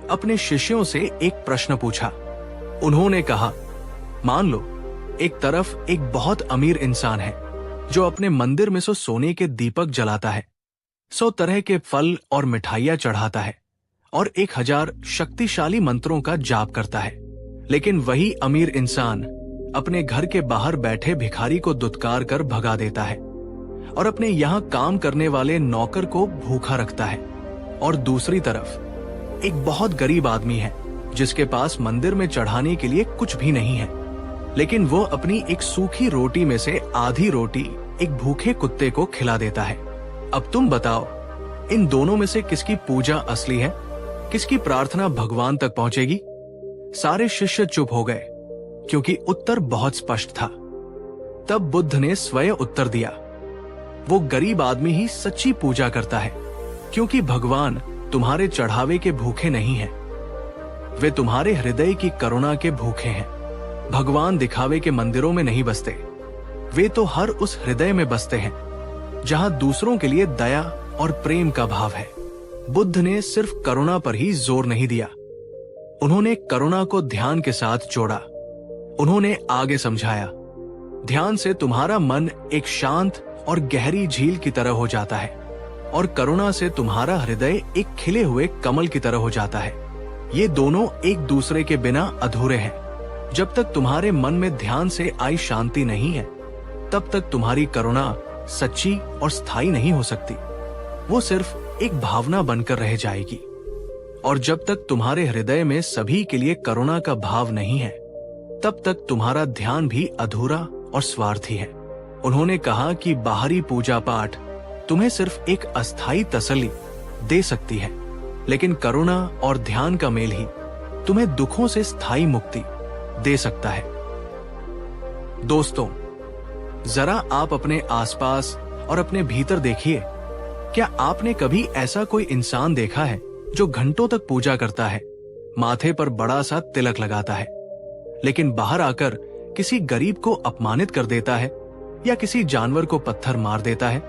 अपने शिष्यों से एक प्रश्न पूछा। उन्होंने कहा, मान लो एक तरफ एक बहुत अमीर इंसान है जो अपने मंदिर में 100 सोने के दीपक जलाता है, 100 तरह के फल और मिठाइयां चढ़ाता है और 1000 शक्तिशाली मंत्रों का जाप करता है। लेकिन वही अमीर इंसान अपने घर के बाहर बैठे भिखारी को दुत्कार कर भगा देता है और अपने यहाँ काम करने वाले नौकर को भूखा रखता है। और दूसरी तरफ एक बहुत गरीब आदमी है जिसके पास मंदिर में चढ़ाने के लिए कुछ भी नहीं है, लेकिन वो अपनी एक सूखी रोटी में से आधी रोटी एक भूखे कुत्ते को खिला देता है। अब तुम बताओ, इन दोनों में से किसकी पूजा असली है? किसकी प्रार्थना भगवान तक पहुंचेगी? सारे शिष्य चुप हो गए क्योंकि उत्तर बहुत स्पष्ट था। तब बुद्ध ने स्वयं उत्तर दिया, वो गरीब आदमी ही सच्ची पूजा करता है क्योंकि भगवान तुम्हारे चढ़ावे के भूखे नहीं हैं, वे तुम्हारे हृदय की करुणा के भूखे हैं। भगवान दिखावे के मंदिरों में नहीं बसते, वे तो हर उस हृदय में बसते हैं जहां दूसरों के लिए दया और प्रेम का भाव है। बुद्ध ने सिर्फ करुणा पर ही जोर नहीं दिया, उन्होंने करुणा को ध्यान के साथ जोड़ा उन्होंने आगे समझाया, ध्यान से तुम्हारा मन एक शांत और गहरी झील की तरह हो जाता है और करुणा से तुम्हारा हृदय एक खिले हुए कमल की तरह हो जाता है। ये दोनों एक दूसरे के बिना अधूरे हैं। जब तक तुम्हारे मन में ध्यान से आई शांति नहीं है, तब तक तुम्हारी करुणा सच्ची और स्थायी नहीं हो सकती। वो सिर्फ एक भावना बनकर रह जाएगी। और जब तक तुम्हारे हृदय में सभी के लिए करुणा का भाव नहीं है, तब तक तुम्हारा ध्यान भी अधूरा और स्वार्थी है। उन्होंने कहा कि बाहरी पूजा पाठ तुम्हें सिर्फ एक अस्थायी तसल्ली दे सकती है, लेकिन करुणा और ध्यान का मेल ही तुम्हें दुखों से स्थायी मुक्ति दे सकता है। दोस्तों, जरा आप अपने आसपास और अपने भीतर देखिए। क्या आपने कभी ऐसा कोई इंसान देखा है जो घंटों तक पूजा करता है, माथे पर बड़ा सा तिलक लगाता है, लेकिन बाहर आकर किसी गरीब को अपमानित कर देता है या किसी जानवर को पत्थर मार देता है?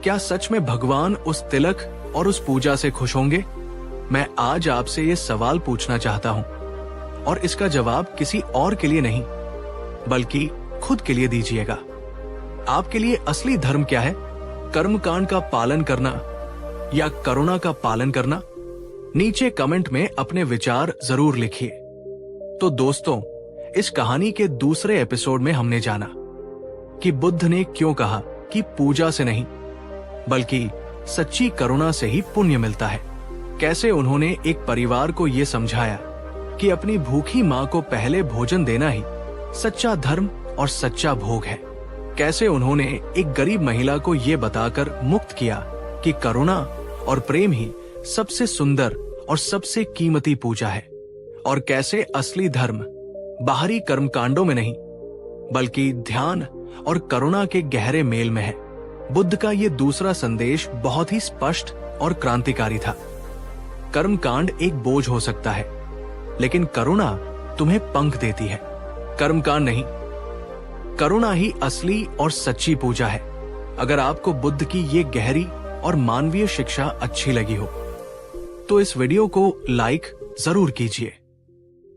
क्या सच में भगवान उस तिलक और उस पूजा से खुश होंगे? मैं आज आपसे ये सवाल पूछना चाहता हूं, और इसका जवाब किसी और के लिए नहीं बल्कि खुद के लिए दीजिएगा। आपके लिए असली धर्म क्या है? कर्मकांड का पालन करना या करुणा का पालन करना? नीचे कमेंट में अपने विचार जरूर लिखिए। तो दोस्तों, इस कहानी के दूसरे एपिसोड में हमने जाना कि बुद्ध ने क्यों कहा कि पूजा से नहीं बल्कि सच्ची करुणा से ही पुण्य मिलता है। कैसे उन्होंने एक परिवार को ये समझाया कि अपनी भूखी माँ को पहले भोजन देना ही सच्चा धर्म और सच्चा भोग है। कैसे उन्होंने एक गरीब महिला को ये बताकर मुक्त किया कि करुणा और प्रेम ही सबसे सुंदर और सबसे कीमती पूजा है। और कैसे असली धर्म बाहरी कर्मकांडों में नहीं बल्कि ध्यान और करुणा के गहरे मेल में है। बुद्ध का ये दूसरा संदेश बहुत ही स्पष्ट और क्रांतिकारी था। कर्मकांड एक बोझ हो सकता है, लेकिन करुणा तुम्हें पंख देती है। कर्मकांड नहीं, करुणा ही असली और सच्ची पूजा है। अगर आपको बुद्ध की ये गहरी और मानवीय शिक्षा अच्छी लगी हो तो इस वीडियो को लाइक जरूर कीजिए।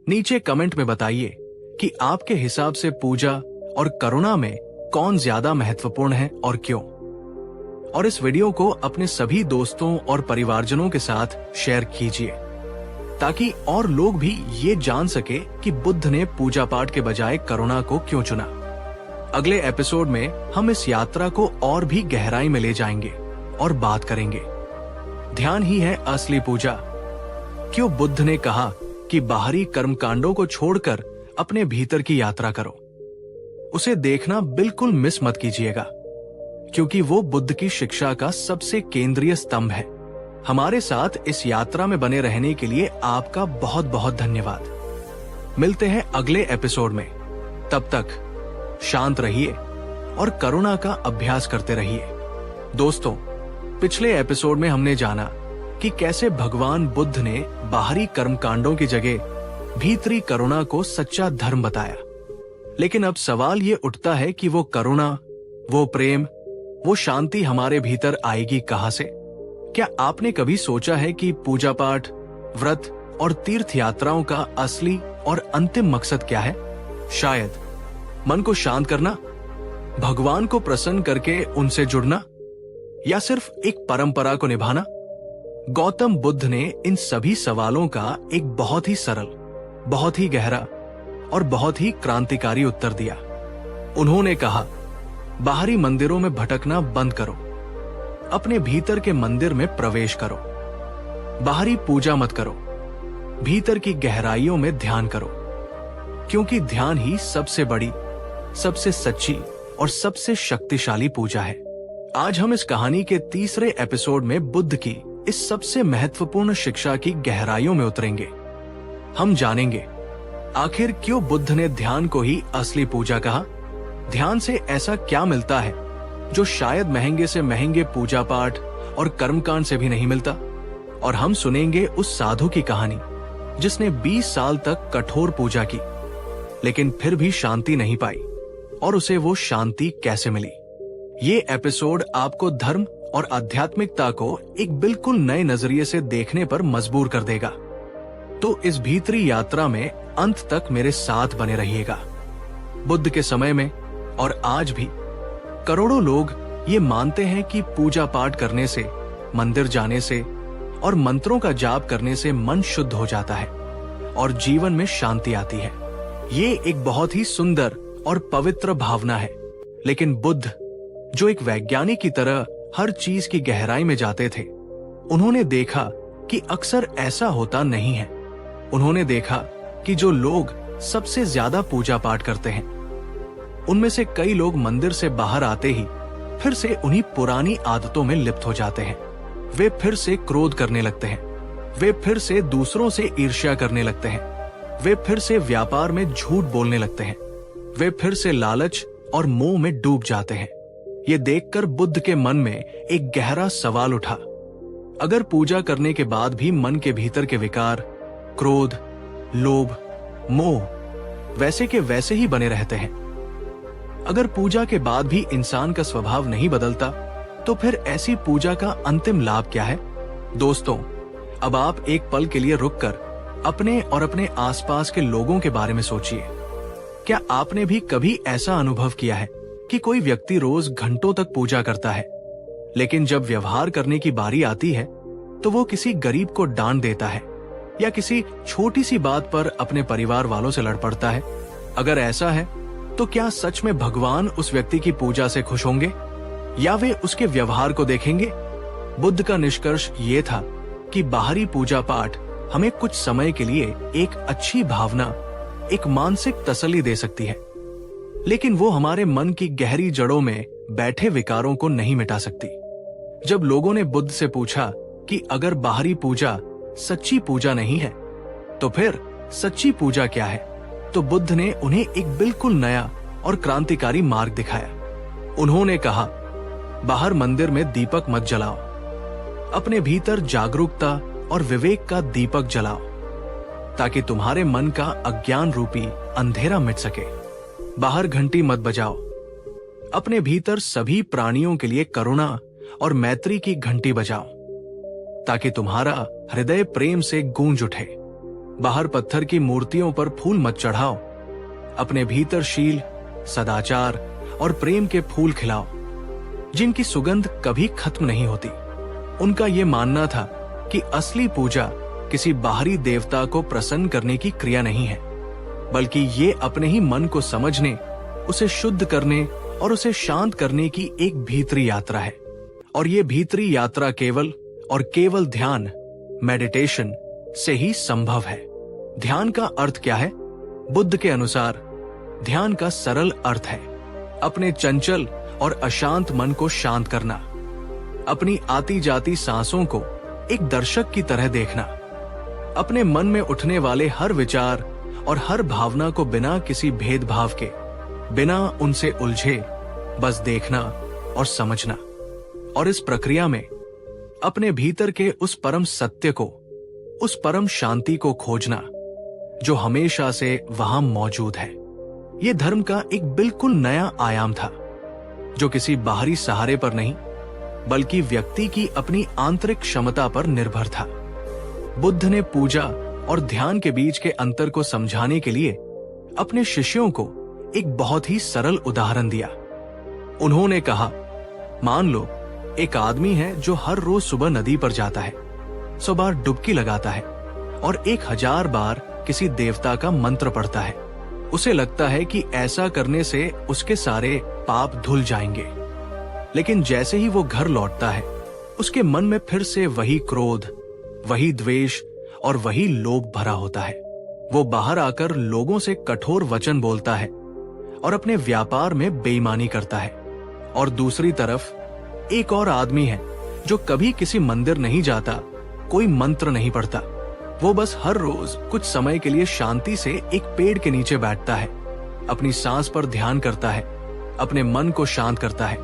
नीचे कमेंट में बताइए कि आपके हिसाब से पूजा और करुणा में कौन ज्यादा महत्वपूर्ण है और क्यों। और इस वीडियो को अपने सभी दोस्तों और परिवारजनों के साथ शेयर कीजिए ताकि और लोग भी ये जान सके कि बुद्ध ने पूजा पाठ के बजाय करुणा को क्यों चुना। अगले एपिसोड में हम इस यात्रा को और भी गहराई में ले जाएंगे और बात करेंगे, ध्यान ही है असली पूजा। क्यों बुद्ध ने कहा कि बाहरी कर्मकांडों को छोड़कर अपने भीतर की यात्रा करो। उसे देखना बिल्कुल मिस मत कीजिएगा, क्योंकि वो बुद्ध की शिक्षा का सबसे केंद्रीय स्तंभ है। हमारे साथ इस यात्रा में बने रहने के लिए आपका बहुत बहुत धन्यवाद। मिलते हैं अगले एपिसोड में। तब तक शांत रहिए और करुणा का अभ्यास करते रहिए। दोस्तों, पिछले एपिसोड में हमने जाना कि कैसे भगवान बुद्ध ने बाहरी कर्मकांडों की जगह भीतरी करुणा को सच्चा धर्म बताया। लेकिन अब सवाल ये उठता है कि वो करुणा, वो प्रेम, वो शांति हमारे भीतर आएगी कहां से? क्या आपने कभी सोचा है कि पूजा पाठ, व्रत और तीर्थ यात्राओं का असली और अंतिम मकसद क्या है? शायद मन को शांत करना, भगवान को प्रसन्न करके उनसे जुड़ना, या सिर्फ एक परंपरा को निभाना? गौतम बुद्ध ने इन सभी सवालों का एक बहुत ही सरल, बहुत ही गहरा और बहुत ही क्रांतिकारी उत्तर दिया। उन्होंने कहा, बाहरी मंदिरों में भटकना बंद करो, अपने भीतर के मंदिर में प्रवेश करो। बाहरी पूजा मत करो, भीतर की गहराइयों में ध्यान करो, क्योंकि ध्यान ही सबसे बड़ी, सबसे सच्ची और सबसे शक्तिशाली पूजा है। आज हम इस कहानी के तीसरे एपिसोड में बुद्ध की इस सबसे महत्वपूर्ण शिक्षा की गहराइयों में उतरेंगे। हम जानेंगे आखिर क्यों बुद्ध ने ध्यान को ही असली पूजा कहा। ध्यान से ऐसा क्या मिलता है जो शायद महंगे से महंगे पूजा पाठ और कर्मकांड से भी नहीं मिलता। और हम सुनेंगे उस साधु की कहानी जिसने 20 साल तक कठोर पूजा की, लेकिन फिर भी शांति नहीं पाई, और उसे वो शांति कैसे मिली। ये एपिसोड आपको धर्म और आध्यात्मिकता को एक बिल्कुल नए नजरिए से देखने पर मजबूर कर देगा। तो इस भीतरी यात्रा में अंत तक मेरे साथ बने रहिएगा। बुद्ध के समय में और आज भी करोड़ों लोग ये मानते हैं कि पूजा पाठ करने से, मंदिर जाने से और मंत्रों का जाप करने से मन शुद्ध हो जाता है और जीवन में शांति आती है। ये एक बहुत ही सुंदर और पवित्र भावना है। लेकिन बुद्ध, जो एक वैज्ञानिक की तरह हर चीज की गहराई में जाते थे, उन्होंने देखा कि अक्सर ऐसा होता नहीं है। उन्होंने देखा कि जो लोग सबसे ज्यादा पूजा पाठ करते हैं, उनमें से कई लोग मंदिर से बाहर आते ही फिर से उन्हीं पुरानी आदतों में लिप्त हो जाते हैं। वे फिर से क्रोध करने लगते हैं, वे फिर से दूसरों से ईर्ष्या करने लगते हैं, वे फिर से व्यापार में झूठ बोलने लगते हैं, वे फिर से लालच और मोह में डूब जाते हैं। ये देखकर बुद्ध के मन में एक गहरा सवाल उठा। अगर पूजा करने के बाद भी मन के भीतर के विकार, क्रोध, लोभ, मोह वैसे के वैसे ही बने रहते हैं, अगर पूजा के बाद भी इंसान का स्वभाव नहीं बदलता, तो फिर ऐसी पूजा का अंतिम लाभ क्या है? दोस्तों, अब आप एक पल के लिए रुककर अपने और अपने आसपास के लोगों के बारे में सोचिए। क्या आपने भी कभी ऐसा अनुभव किया है कि कोई व्यक्ति रोज घंटों तक पूजा करता है, लेकिन जब व्यवहार करने की बारी आती है तो वो किसी गरीब को डांट देता है या किसी छोटी सी बात पर अपने परिवार वालों से लड़ पड़ता है? अगर ऐसा है तो क्या सच में भगवान उस व्यक्ति की पूजा से खुश होंगे या वे उसके व्यवहार को देखेंगे? बुद्ध का निष्कर्ष ये था कि बाहरी पूजा पाठ हमें कुछ समय के लिए एक अच्छी भावना, एक मानसिक तसल्ली दे सकती है, लेकिन वो हमारे मन की गहरी जड़ों में बैठे विकारों को नहीं मिटा सकती। जब लोगों ने बुद्ध से पूछा कि अगर बाहरी पूजा सच्ची पूजा नहीं है, तो फिर सच्ची पूजा क्या है, तो बुद्ध ने उन्हें एक बिल्कुल नया और क्रांतिकारी मार्ग दिखाया। उन्होंने कहा, बाहर मंदिर में दीपक मत जलाओ, अपने भीतर जागरूकता और विवेक का दीपक जलाओ, ताकि तुम्हारे मन का अज्ञान रूपी अंधेरा मिट सके। बाहर घंटी मत बजाओ, अपने भीतर सभी प्राणियों के लिए करुणा और मैत्री की घंटी बजाओ, ताकि तुम्हारा हृदय प्रेम से गूंज उठे। बाहर पत्थर की मूर्तियों पर फूल मत चढ़ाओ, अपने भीतर शील, सदाचार और प्रेम के फूल खिलाओ, जिनकी सुगंध कभी खत्म नहीं होती। उनका यह मानना था कि असली पूजा किसी बाहरी देवता को प्रसन्न करने की क्रिया नहीं है, बल्कि ये अपने ही मन को समझने, उसे शुद्ध करने और उसे शांत करने की एक भीतरी यात्रा है। और ये भीतरी यात्रा केवल और केवल ध्यान, मेडिटेशन से ही संभव है। ध्यान का अर्थ क्या है? बुद्ध के अनुसार ध्यान का सरल अर्थ है अपने चंचल और अशांत मन को शांत करना, अपनी आती जाती सांसों को एक दर्शक की तरह देखना, अपने मन में उठने वाले हर विचार और हर भावना को बिना किसी भेदभाव के, बिना उनसे उलझे, बस देखना और समझना। और इस प्रक्रिया में अपने भीतर के उस परम सत्य को, उस परम शांति को खोजना जो हमेशा से वहां मौजूद है। ये धर्म का एक बिल्कुल नया आयाम था, जो किसी बाहरी सहारे पर नहीं, बल्कि व्यक्ति की अपनी आंतरिक क्षमता पर निर्भर था। बुद्ध ने पूजा और ध्यान के बीच के अंतर को समझाने के लिए अपने शिष्यों को एक बहुत ही सरल उदाहरण दिया। उन्होंने कहा, मान लो एक आदमी है जो हर रोज सुबह नदी पर जाता है, 100 बार डुबकी लगाता है और 1000 बार किसी देवता का मंत्र पढ़ता है। उसे लगता है कि ऐसा करने से उसके सारे पाप धुल जाएंगे, लेकिन जैसे ही वो घर लौटता है, उसके मन में फिर से वही क्रोध, वही द्वेष और वही लोभ भरा होता है। वो बाहर आकर लोगों से कठोर वचन बोलता है और अपने व्यापार में बेईमानी करता है। और दूसरी तरफ एक और आदमी है जो कभी किसी मंदिर नहीं जाता, कोई मंत्र नहीं पढ़ता। वो बस हर रोज कुछ समय के लिए शांति से एक पेड़ के नीचे बैठता है, अपनी सांस पर ध्यान करता है, अपने मन को शांत करता है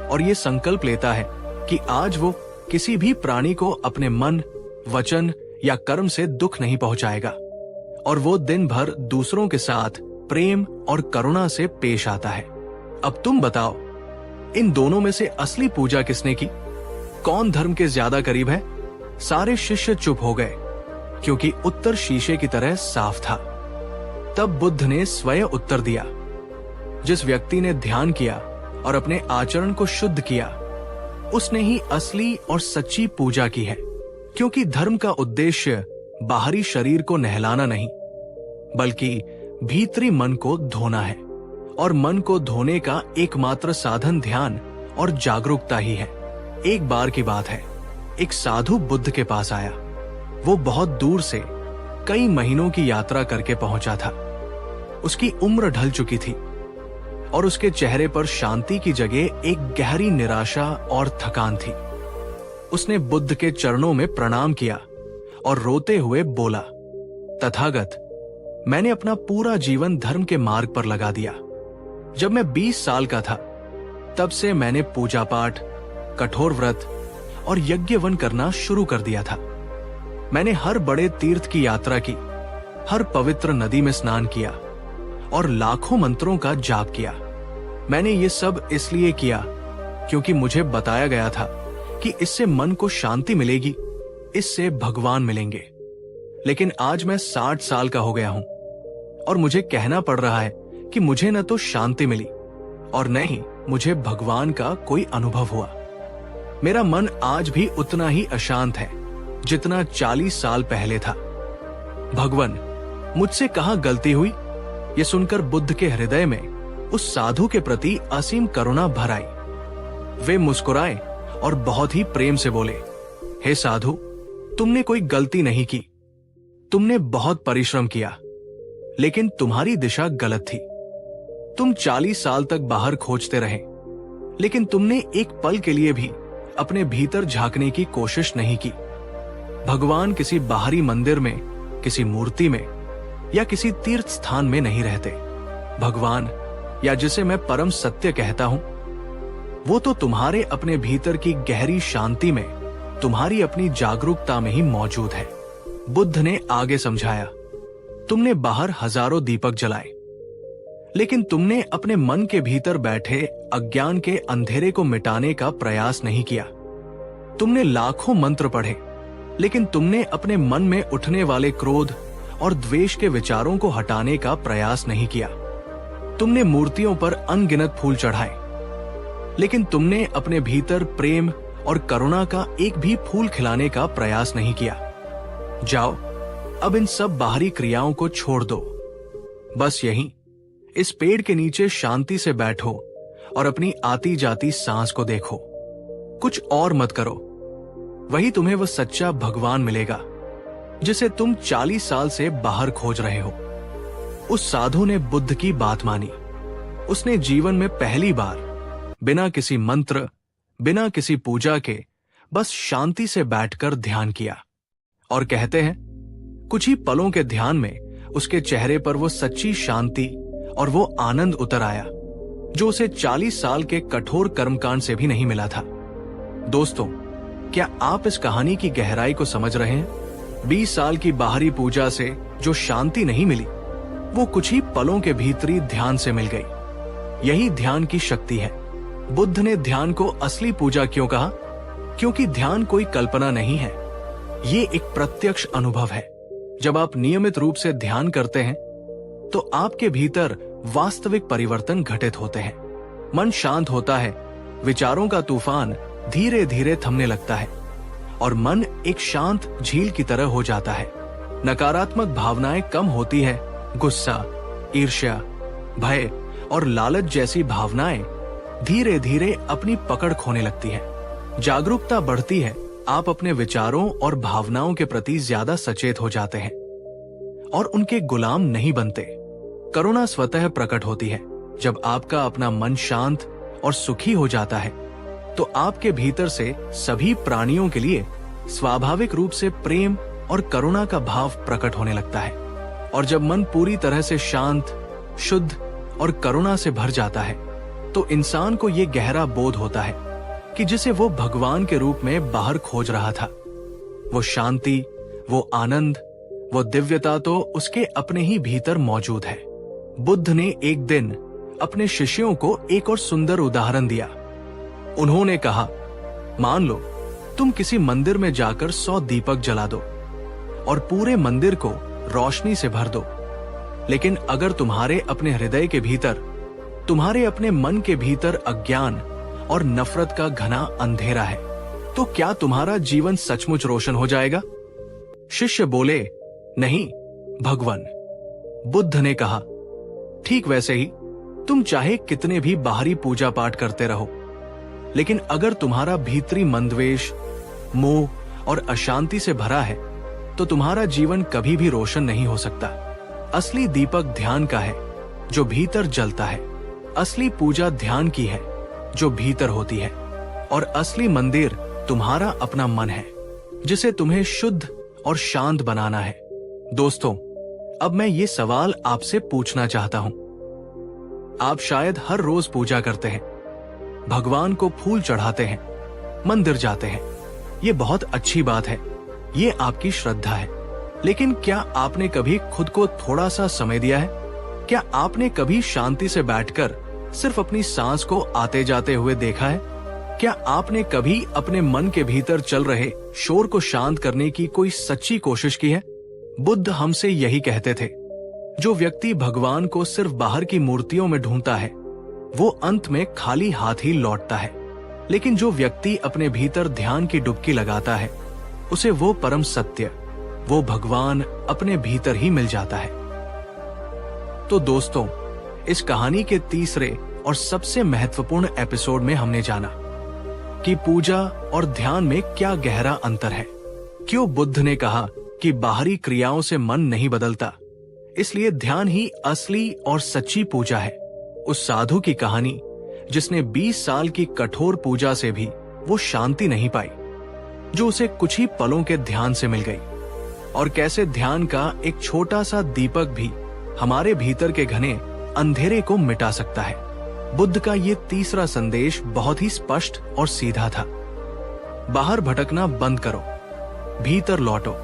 और ये संकल्प लेता है कि आज वो किसी भी प्राणी को अपने मन, वचन या कर्म से दुख नहीं पहुंचाएगा। और वो दिन भर दूसरों के साथ प्रेम और करुणा से पेश आता है। अब तुम बताओ, इन दोनों में से असली पूजा किसने की? कौन धर्म के ज्यादा करीब है? सारे शिष्य चुप हो गए, क्योंकि उत्तर शीशे की तरह साफ था। तब बुद्ध ने स्वयं उत्तर दिया, जिस व्यक्ति ने ध्यान किया और अपने आचरण को शुद्ध किया, उसने ही असली और सच्ची पूजा की है। क्योंकि धर्म का उद्देश्य बाहरी शरीर को नहलाना नहीं, बल्कि भीतरी मन को धोना है। और मन को धोने का एकमात्र साधन ध्यान और जागरूकता ही है। एक बार की बात है, एक साधु बुद्ध के पास आया। वो बहुत दूर से कई महीनों की यात्रा करके पहुंचा था। उसकी उम्र ढल चुकी थी और उसके चेहरे पर शांति की जगह एक गहरी निराशा और थकान थी। उसने बुद्ध के चरणों में प्रणाम किया और रोते हुए बोला, तथागत, मैंने अपना पूरा जीवन धर्म के मार्ग पर लगा दिया। जब मैं 20 साल का था, तब से मैंने पूजा पाठ, कठोर व्रत और यज्ञवन करना शुरू कर दिया था। मैंने हर बड़े तीर्थ की यात्रा की, हर पवित्र नदी में स्नान किया और लाखों मंत्रों का जाप किया। मैंने ये सब इसलिए किया क्योंकि मुझे बताया गया था कि इससे मन को शांति मिलेगी, इससे भगवान मिलेंगे। लेकिन आज मैं 60 साल का हो गया हूं और मुझे कहना पड़ रहा है कि मुझे न तो शांति मिली और न ही मुझे भगवान का कोई अनुभव हुआ। मेरा मन आज भी उतना ही अशांत है जितना 40 साल पहले था। भगवान, मुझसे कहां गलती हुई? ये सुनकर बुद्ध के हृदय में उस साधु के प्रति असीम करुणा भर आई। वे मुस्कुराए और बहुत ही प्रेम से बोले, हे साधु, तुमने कोई गलती नहीं की। तुमने बहुत परिश्रम किया, लेकिन तुम्हारी दिशा गलत थी। तुम 40 साल तक बाहर खोजते रहे, लेकिन तुमने एक पल के लिए भी अपने भीतर झांकने की कोशिश नहीं की। भगवान किसी बाहरी मंदिर में, किसी मूर्ति में या किसी तीर्थ स्थान में नहीं रहते। भगवान, या जिसे मैं परम सत्य कहता हूं, वो तो तुम्हारे अपने भीतर की गहरी शांति में, तुम्हारी अपनी जागरूकता में ही मौजूद है। बुद्ध ने आगे समझाया, तुमने बाहर हजारों दीपक जलाए, लेकिन तुमने अपने मन के भीतर बैठे अज्ञान के अंधेरे को मिटाने का प्रयास नहीं किया। तुमने लाखों मंत्र पढ़े, लेकिन तुमने अपने मन में उठने वाले क्रोध और द्वेष के विचारों को हटाने का प्रयास नहीं किया। तुमने मूर्तियों पर अनगिनत फूल चढ़ाए, लेकिन तुमने अपने भीतर प्रेम और करुणा का एक भी फूल खिलाने का प्रयास नहीं किया। जाओ, अब इन सब बाहरी क्रियाओं को छोड़ दो। बस यहीं इस पेड़ के नीचे शांति से बैठो और अपनी आती जाती सांस को देखो। कुछ और मत करो। वही तुम्हें वह सच्चा भगवान मिलेगा जिसे तुम 40 साल से बाहर खोज रहे हो। उस साधु ने बुद्ध की बात मानी। उसने जीवन में पहली बार बिना किसी मंत्र, बिना किसी पूजा के बस शांति से बैठकर ध्यान किया। और कहते हैं, कुछ ही पलों के ध्यान में उसके चेहरे पर वो सच्ची शांति और वो आनंद उतर आया जो उसे 40 साल के कठोर कर्मकांड से भी नहीं मिला था। दोस्तों, क्या आप इस कहानी की गहराई को समझ रहे हैं? 20 साल की बाहरी पूजा से जो शांति नहीं मिली, वो कुछ ही पलों के भीतरी ध्यान से मिल गई। यही ध्यान की शक्ति है। बुद्ध ने ध्यान को असली पूजा क्यों कहा? क्योंकि ध्यान कोई कल्पना नहीं है, ये एक प्रत्यक्ष अनुभव है। जब आप नियमित रूप से ध्यान करते हैं तो आपके भीतर वास्तविक परिवर्तन घटित होते हैं। मन शांत होता है, विचारों का तूफान धीरे धीरे थमने लगता है और मन एक शांत झील की तरह हो जाता है। नकारात्मक भावनाएं कम होती है। गुस्सा, ईर्ष्या, भय और लालच जैसी भावनाएं धीरे धीरे अपनी पकड़ खोने लगती हैं। जागरूकता बढ़ती है। आप अपने विचारों और भावनाओं के प्रति ज्यादा सचेत हो जाते हैं और उनके गुलाम नहीं बनते। करुणा स्वतः प्रकट होती है। जब आपका अपना मन शांत और सुखी हो जाता है तो आपके भीतर से सभी प्राणियों के लिए स्वाभाविक रूप से प्रेम और करुणा का भाव प्रकट होने लगता है। और जब मन पूरी तरह से शांत, शुद्ध और करुणा से भर जाता है तो इंसान को यह गहरा बोध होता है कि जिसे वो भगवान के रूप में बाहर खोज रहा था, वो शांति, वो आनंद, वो दिव्यता तो उसके अपने ही भीतर मौजूद है। बुद्ध ने एक दिन अपने शिष्यों को एक और सुंदर उदाहरण दिया। उन्होंने कहा, मान लो तुम किसी मंदिर में जाकर 100 दीपक जला दो और पूरे मंदिर को रोशनी से भर दो, लेकिन अगर तुम्हारे अपने हृदय के भीतर तुम्हारे अपने मन के भीतर अज्ञान और नफरत का घना अंधेरा है, तो क्या तुम्हारा जीवन सचमुच रोशन हो जाएगा? शिष्य बोले, नहीं भगवान। बुद्ध ने कहा, ठीक वैसे ही तुम चाहे कितने भी बाहरी पूजा पाठ करते रहो, लेकिन अगर तुम्हारा भीतरी मन द्वेष, मोह और अशांति से भरा है तो तुम्हारा जीवन कभी भी रोशन नहीं हो सकता। असली दीपक ध्यान का है जो भीतर जलता है। असली पूजा ध्यान की है जो भीतर होती है। और असली मंदिर तुम्हारा अपना मन है जिसे तुम्हें शुद्ध और शांत बनाना है। दोस्तों, अब मैं ये सवाल आपसे पूछना चाहता हूं। आप शायद हर रोज पूजा करते हैं, भगवान को फूल चढ़ाते हैं, मंदिर जाते हैं। ये बहुत अच्छी बात है, ये आपकी श्रद्धा है। लेकिन क्या आपने कभी खुद को थोड़ा सा समय दिया है? क्या आपने कभी शांति से बैठकर सिर्फ अपनी सांस को आते जाते हुए देखा है? क्या आपने कभी अपने मन के भीतर चल रहे शोर को शांत करने की कोई सच्ची कोशिश की है? बुद्ध हमसे यही कहते थे, जो व्यक्ति भगवान को सिर्फ बाहर की मूर्तियों में ढूंढता है वो अंत में खाली हाथ ही लौटता है। लेकिन जो व्यक्ति अपने भीतर ध्यान की डुबकी लगाता है उसे वो परम सत्य, वो भगवान अपने भीतर ही मिल जाता है। तो दोस्तों, इस कहानी के तीसरे और सबसे महत्वपूर्ण एपिसोड में हमने जाना कि पूजा और ध्यान में क्या गहरा अंतर है। क्यों बुद्ध ने कहा कि बाहरी क्रियाओं से मन नहीं बदलता, इसलिए ध्यान ही असली और सच्ची पूजा है। उस साधु की कहानी जिसने 20 साल की कठोर पूजा से भी वो शांति नहीं पाई जो उसे कुछ ही पलों के ध्यान से मिल गई। और कैसे ध्यान का एक छोटा सा दीपक भी हमारे भीतर के घने अंधेरे को मिटा सकता है। बुद्ध का ये तीसरा संदेश बहुत ही स्पष्ट और सीधा था। बाहर भटकना बंद करो, भीतर लौटो।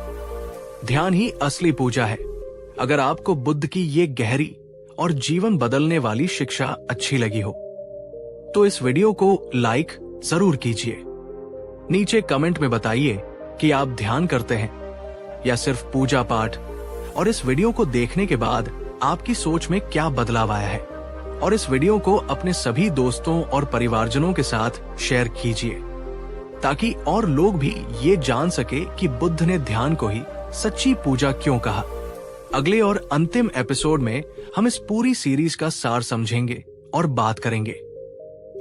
ध्यान ही असली पूजा है। अगर आपको बुद्ध की ये गहरी और जीवन बदलने वाली शिक्षा अच्छी लगी हो तो इस वीडियो को लाइक जरूर कीजिए। नीचे कमेंट में बताइए कि आप ध्यान करते हैं या सिर्फ पूजा पाठ, और इस वीडियो को देखने के बाद आपकी सोच में क्या बदलाव आया है। और इस वीडियो को अपने सभी दोस्तों और परिवारजनों के साथ शेयर कीजिए ताकि और लोग भी ये जान सके कि बुद्ध ने ध्यान को ही सच्ची पूजा क्यों कहा। अगले और अंतिम एपिसोड में हम इस पूरी सीरीज का सार समझेंगे और बात करेंगे।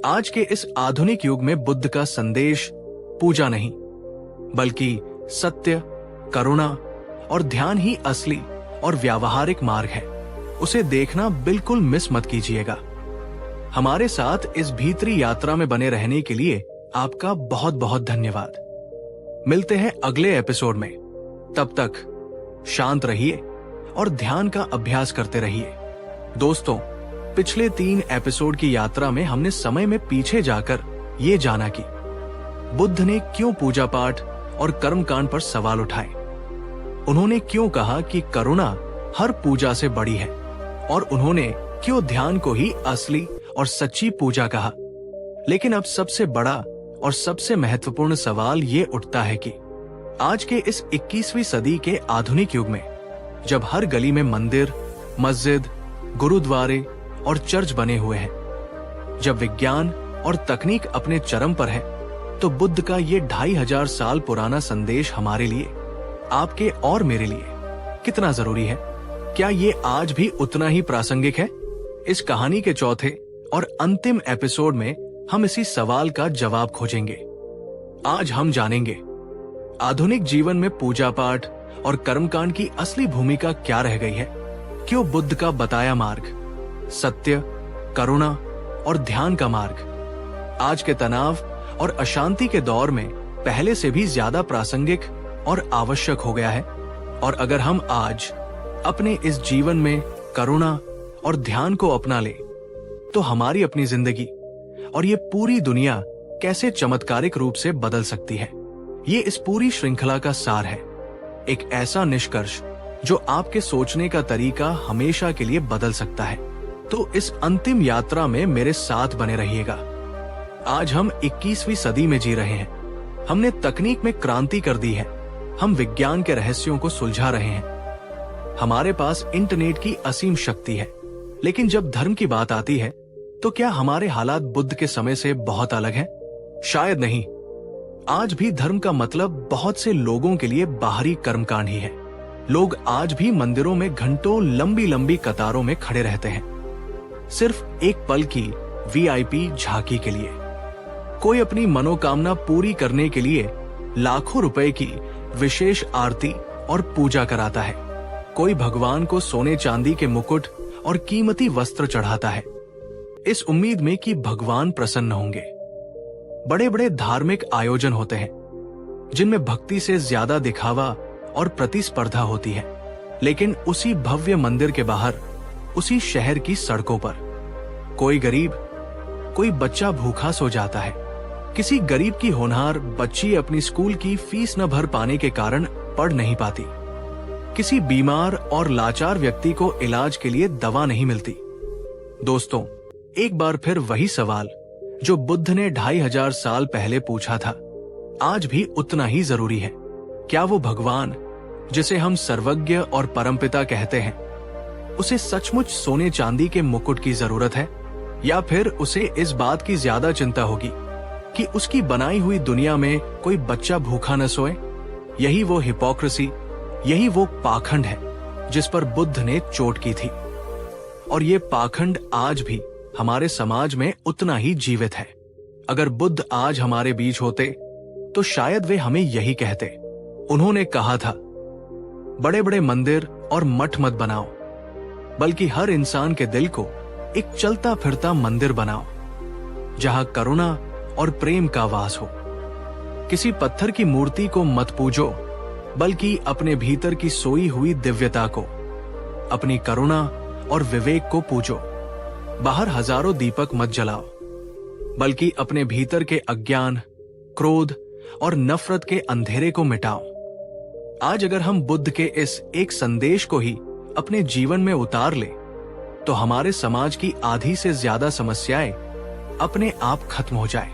आज के इस आधुनिक युग में बुद्ध का संदेश पूजा नहीं बल्कि सत्य, करुणा और ध्यान ही असली और व्यावहारिक मार्ग है। उसे देखना बिल्कुल मिस मत कीजिएगा। हमारे साथ इस भीतरी यात्रा में बने रहने के लिए आपका बहुत बहुत धन्यवाद। मिलते हैं अगले एपिसोड में। तब तक शांत रहिए और ध्यान का अभ्यास करते रहिए। दोस्तों, पिछले 3 एपिसोड की यात्रा में हमने समय में पीछे जाकर ये जाना कि बुद्ध ने क्यों पूजा पाठ और कर्मकांड पर सवाल उठाए। उन्होंने क्यों कहा कि करुणा हर पूजा से बड़ी है, और उन्होंने क्यों ध्यान को ही असली और सच्ची पूजा कहा। लेकिन अब सबसे बड़ा और सबसे महत्वपूर्ण सवाल ये उठता है कि आज के इस 21वीं सदी के आधुनिक युग में, जब हर गली में मंदिर, मस्जिद, गुरुद्वारे और चर्च बने हुए हैं, जब विज्ञान और तकनीक अपने चरम पर है, तो बुद्ध का ये 2500 साल पुराना संदेश हमारे लिए, आपके और मेरे लिए कितना जरूरी है? क्या ये आज भी उतना ही प्रासंगिक है? इस कहानी के चौथे और अंतिम एपिसोड में हम इसी सवाल का जवाब खोजेंगे। आज हम जानेंगे आधुनिक जीवन में पूजा पाठ और कर्मकांड की असली भूमिका क्या रह गई है। क्यों बुद्ध का बताया मार्ग, सत्य, करुणा और ध्यान का मार्ग आज के तनाव और अशांति के दौर में पहले से भी ज्यादा प्रासंगिक और आवश्यक हो गया है। और अगर हम आज अपने इस जीवन में करुणा और ध्यान को अपना ले तो हमारी अपनी जिंदगी और ये पूरी दुनिया कैसे चमत्कारिक रूप से बदल सकती है। ये इस पूरी श्रृंखला का सार है, एक ऐसा निष्कर्ष जो आपके सोचने का तरीका हमेशा के लिए बदल सकता है। तो इस अंतिम यात्रा में मेरे साथ बने रहिएगा। आज हम 21वीं सदी में जी रहे हैं। हमने तकनीक में क्रांति कर दी है। हम विज्ञान के रहस्यों को सुलझा रहे हैं। हमारे पास इंटरनेट की असीम शक्ति है। लेकिन जब धर्म की बात आती है तो क्या हमारे हालात बुद्ध के समय से बहुत अलग हैं? शायद नहीं। आज भी धर्म का मतलब बहुत से लोगों के लिए बाहरी कर्मकांड ही है। लोग आज भी मंदिरों में घंटों लंबी लंबी कतारों में खड़े रहते हैं, सिर्फ एक पल की वीआईपी झांकी के लिए। कोई अपनी मनोकामना पूरी करने के लिए लाखों रुपए की विशेष आरती और पूजा कराता है। कोई भगवान को सोने चांदी के मुकुट और कीमती वस्त्र चढ़ाता है, इस उम्मीद में कि भगवान प्रसन्न होंगे। बड़े बड़े धार्मिक आयोजन होते हैं जिनमें भक्ति से ज्यादा दिखावा और प्रतिस्पर्धा होती है, लेकिन उसी भव्य मंदिर के बाहर, उसी शहर की सड़कों पर कोई गरीब, कोई बच्चा भूखा सो जाता है। किसी गरीब की होनहार बच्ची अपनी स्कूल की फीस न भर पाने के कारण पढ़ नहीं पाती। किसी बीमार और लाचार व्यक्ति को इलाज के लिए दवा नहीं मिलती। दोस्तों, एक बार फिर वही सवाल जो बुद्ध ने 2500 साल पहले पूछा था, आज भी उतना ही जरूरी है। क्या वो भगवान जिसे हम सर्वज्ञ और परमपिता कहते हैं, उसे सचमुच सोने चांदी के मुकुट की जरूरत है, या फिर उसे इस बात की ज्यादा चिंता होगी कि उसकी बनाई हुई दुनिया में कोई बच्चा भूखा न सोए? यही वो हिपोक्रेसी, यही वो पाखंड है जिस पर बुद्ध ने चोट की थी। और ये पाखंड आज भी हमारे समाज में उतना ही जीवित है। अगर बुद्ध आज हमारे बीच होते तो शायद वे हमें यही कहते। उन्होंने कहा था, बड़े बड़े मंदिर और मठ मत बनाओ, बल्कि हर इंसान के दिल को एक चलता फिरता मंदिर बनाओ, जहां करुणा और प्रेम का वास हो। किसी पत्थर की मूर्ति को मत पूजो, बल्कि अपने भीतर की सोई हुई दिव्यता को, अपनी करुणा और विवेक को पूजो। बाहर हजारों दीपक मत जलाओ, बल्कि अपने भीतर के अज्ञान, क्रोध और नफरत के अंधेरे को मिटाओ। आज अगर हम बुद्ध के इस एक संदेश को ही अपने जीवन में उतार ले, तो हमारे समाज की आधी से ज्यादा समस्याएं अपने आप खत्म हो जाए।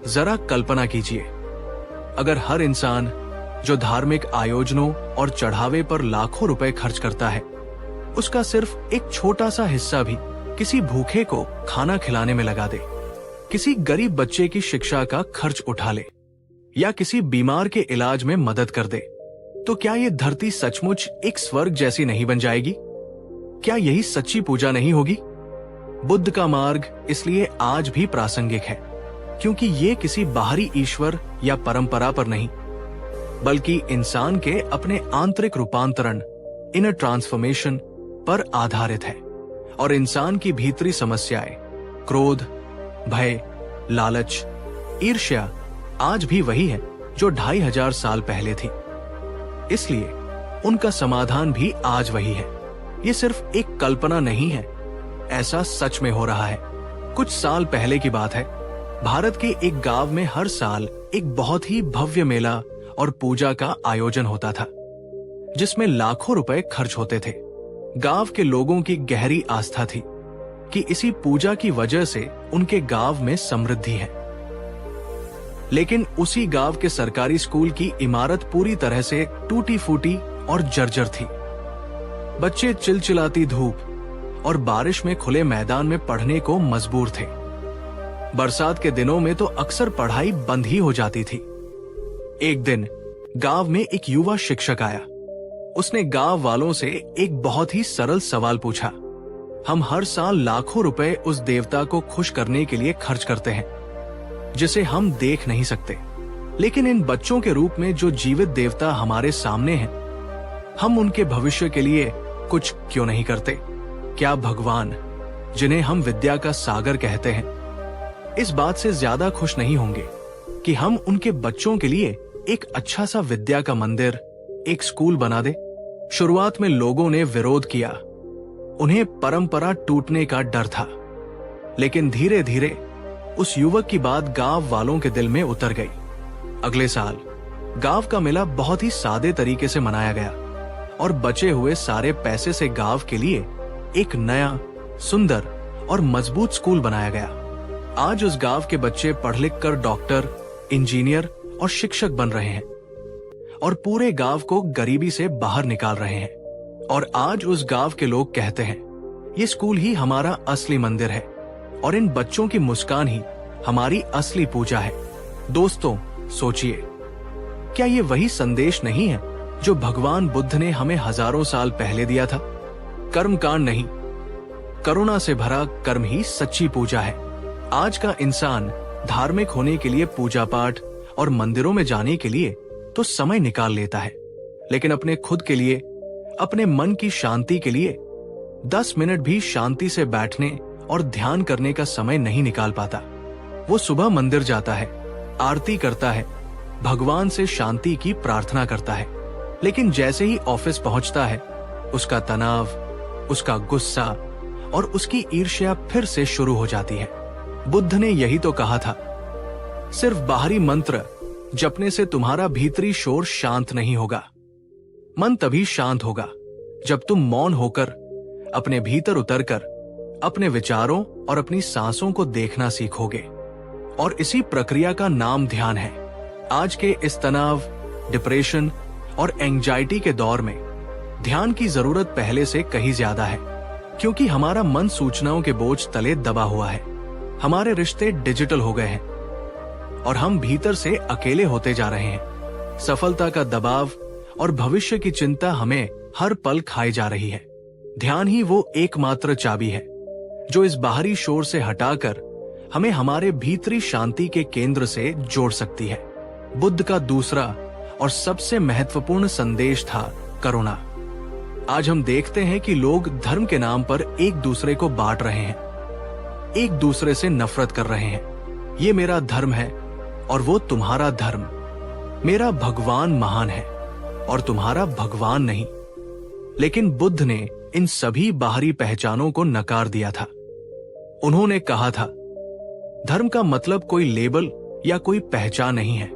जरा कल्पना कीजिए, अगर हर इंसान जो धार्मिक आयोजनों और चढ़ावे पर लाखों रुपए खर्च करता है, उसका सिर्फ एक छोटा सा हिस्सा भी किसी भूखे को खाना खिलाने में लगा दे, किसी गरीब बच्चे की शिक्षा का खर्च उठा ले, या किसी बीमार के इलाज में मदद कर दे, तो क्या ये धरती सचमुच एक स्वर्ग जैसी नहीं बन जाएगी? क्या यही सच्ची पूजा नहीं होगी? बुद्ध का मार्ग इसलिए आज भी प्रासंगिक है, क्योंकि ये किसी बाहरी ईश्वर या परंपरा पर नहीं, बल्कि इंसान के अपने आंतरिक रूपांतरण, इनर ट्रांसफॉर्मेशन पर आधारित है। और इंसान की भीतरी समस्याएं, क्रोध, भय, लालच, ईर्ष्या आज भी वही है जो 2500 साल पहले थी। इसलिए उनका समाधान भी आज वही है। ये सिर्फ एक कल्पना नहीं है, ऐसा सच में हो रहा है। कुछ साल पहले की बात है, भारत के एक गांव में हर साल एक बहुत ही भव्य मेला और पूजा का आयोजन होता था, जिसमें लाखों रुपए खर्च होते थे। गांव के लोगों की गहरी आस्था थी कि इसी पूजा की वजह से उनके गांव में समृद्धि है। लेकिन उसी गांव के सरकारी स्कूल की इमारत पूरी तरह से टूटी फूटी और जर्जर थी। बच्चे चिलचिलाती धूप और बारिश में खुले मैदान में पढ़ने को मजबूर थे। बरसात के दिनों में तो अक्सर पढ़ाई बंद ही हो जाती थी। एक दिन गांव में एक युवा शिक्षक आया। उसने गांव वालों से एक बहुत ही सरल सवाल पूछा। हम हर साल लाखों रुपए उस देवता को खुश करने के लिए खर्च करते हैं, जिसे हम देख नहीं सकते, लेकिन इन बच्चों के रूप में जो जीवित देवता हमारे सामने हैं, हम उनके भविष्य के लिए कुछ क्यों नहीं करते? क्या भगवान, जिन्हें हम विद्या का सागर कहते हैं, इस बात से ज्यादा खुश नहीं होंगे कि हम उनके बच्चों के लिए एक अच्छा सा विद्या का मंदिर, एक स्कूल बना दे? शुरुआत में लोगों ने विरोध किया, उन्हें परंपरा टूटने का डर था, लेकिन धीरे धीरे उस युवक की बात गांव वालों के दिल में उतर गई। अगले साल गांव का मेला बहुत ही सादे तरीके से मनाया गया और बचे हुए सारे पैसे से गांव के लिए एक नया, सुंदर और मजबूत स्कूल बनाया गया। आज उस गांव के बच्चे पढ़ लिख कर डॉक्टर, इंजीनियर और शिक्षक बन रहे हैं और पूरे गांव को गरीबी से बाहर निकाल रहे हैं। और आज उस गांव के लोग कहते हैं, ये स्कूल ही हमारा असली मंदिर है और इन बच्चों की मुस्कान ही हमारी असली पूजा है। दोस्तों, सोचिए, क्या ये वही संदेश नहीं है जो भगवान बुद्ध ने हमें हजारों साल पहले दिया था? कर्मकांड नहीं, करुणा से भरा कर्म ही सच्ची पूजा है। आज का इंसान धार्मिक होने के लिए पूजा पाठ और मंदिरों में जाने के लिए तो समय निकाल लेता है, लेकिन अपने खुद के लिए, अपने मन की शांति के लिए 10 मिनट भी शांति से बैठने और ध्यान करने का समय नहीं निकाल पाता। वो सुबह मंदिर जाता है, आरती करता है, भगवान से शांति की प्रार्थना करता है, लेकिन जैसे ही ऑफिस पहुंचता है, उसका तनाव, उसका गुस्सा और उसकी ईर्ष्या फिर से शुरू हो जाती है। बुद्ध ने यही तो कहा था, सिर्फ बाहरी मंत्र जपने से तुम्हारा भीतरी शोर शांत नहीं होगा। मन तभी शांत होगा जब तुम मौन होकर, अपने भीतर उतरकर, अपने विचारों और अपनी सांसों को देखना सीखोगे। और इसी प्रक्रिया का नाम ध्यान है। आज के इस तनाव, डिप्रेशन और एंजाइटी के दौर में ध्यान की जरूरत पहले से कहीं ज्यादा है, क्योंकि हमारा मन सूचनाओं के बोझ तले दबा हुआ है। हमारे रिश्ते डिजिटल हो गए हैं और हम भीतर से अकेले होते जा रहे हैं। सफलता का दबाव और भविष्य की चिंता हमें हर पल खाई जा रही है। ध्यान ही वो एकमात्र चाबी है जो इस बाहरी शोर से हटाकर हमें हमारे भीतरी शांति के केंद्र से जोड़ सकती है। बुद्ध का दूसरा और सबसे महत्वपूर्ण संदेश था करुणा। आज हम देखते हैं कि लोग धर्म के नाम पर एक दूसरे को बांट रहे हैं, एक दूसरे से नफरत कर रहे हैं। ये मेरा धर्म है और वो तुम्हारा धर्म। मेरा भगवान महान है और तुम्हारा भगवान नहीं। लेकिन बुद्ध ने इन सभी बाहरी पहचानों को नकार दिया था। उन्होंने कहा था, धर्म का मतलब कोई लेबल या कोई पहचान नहीं है।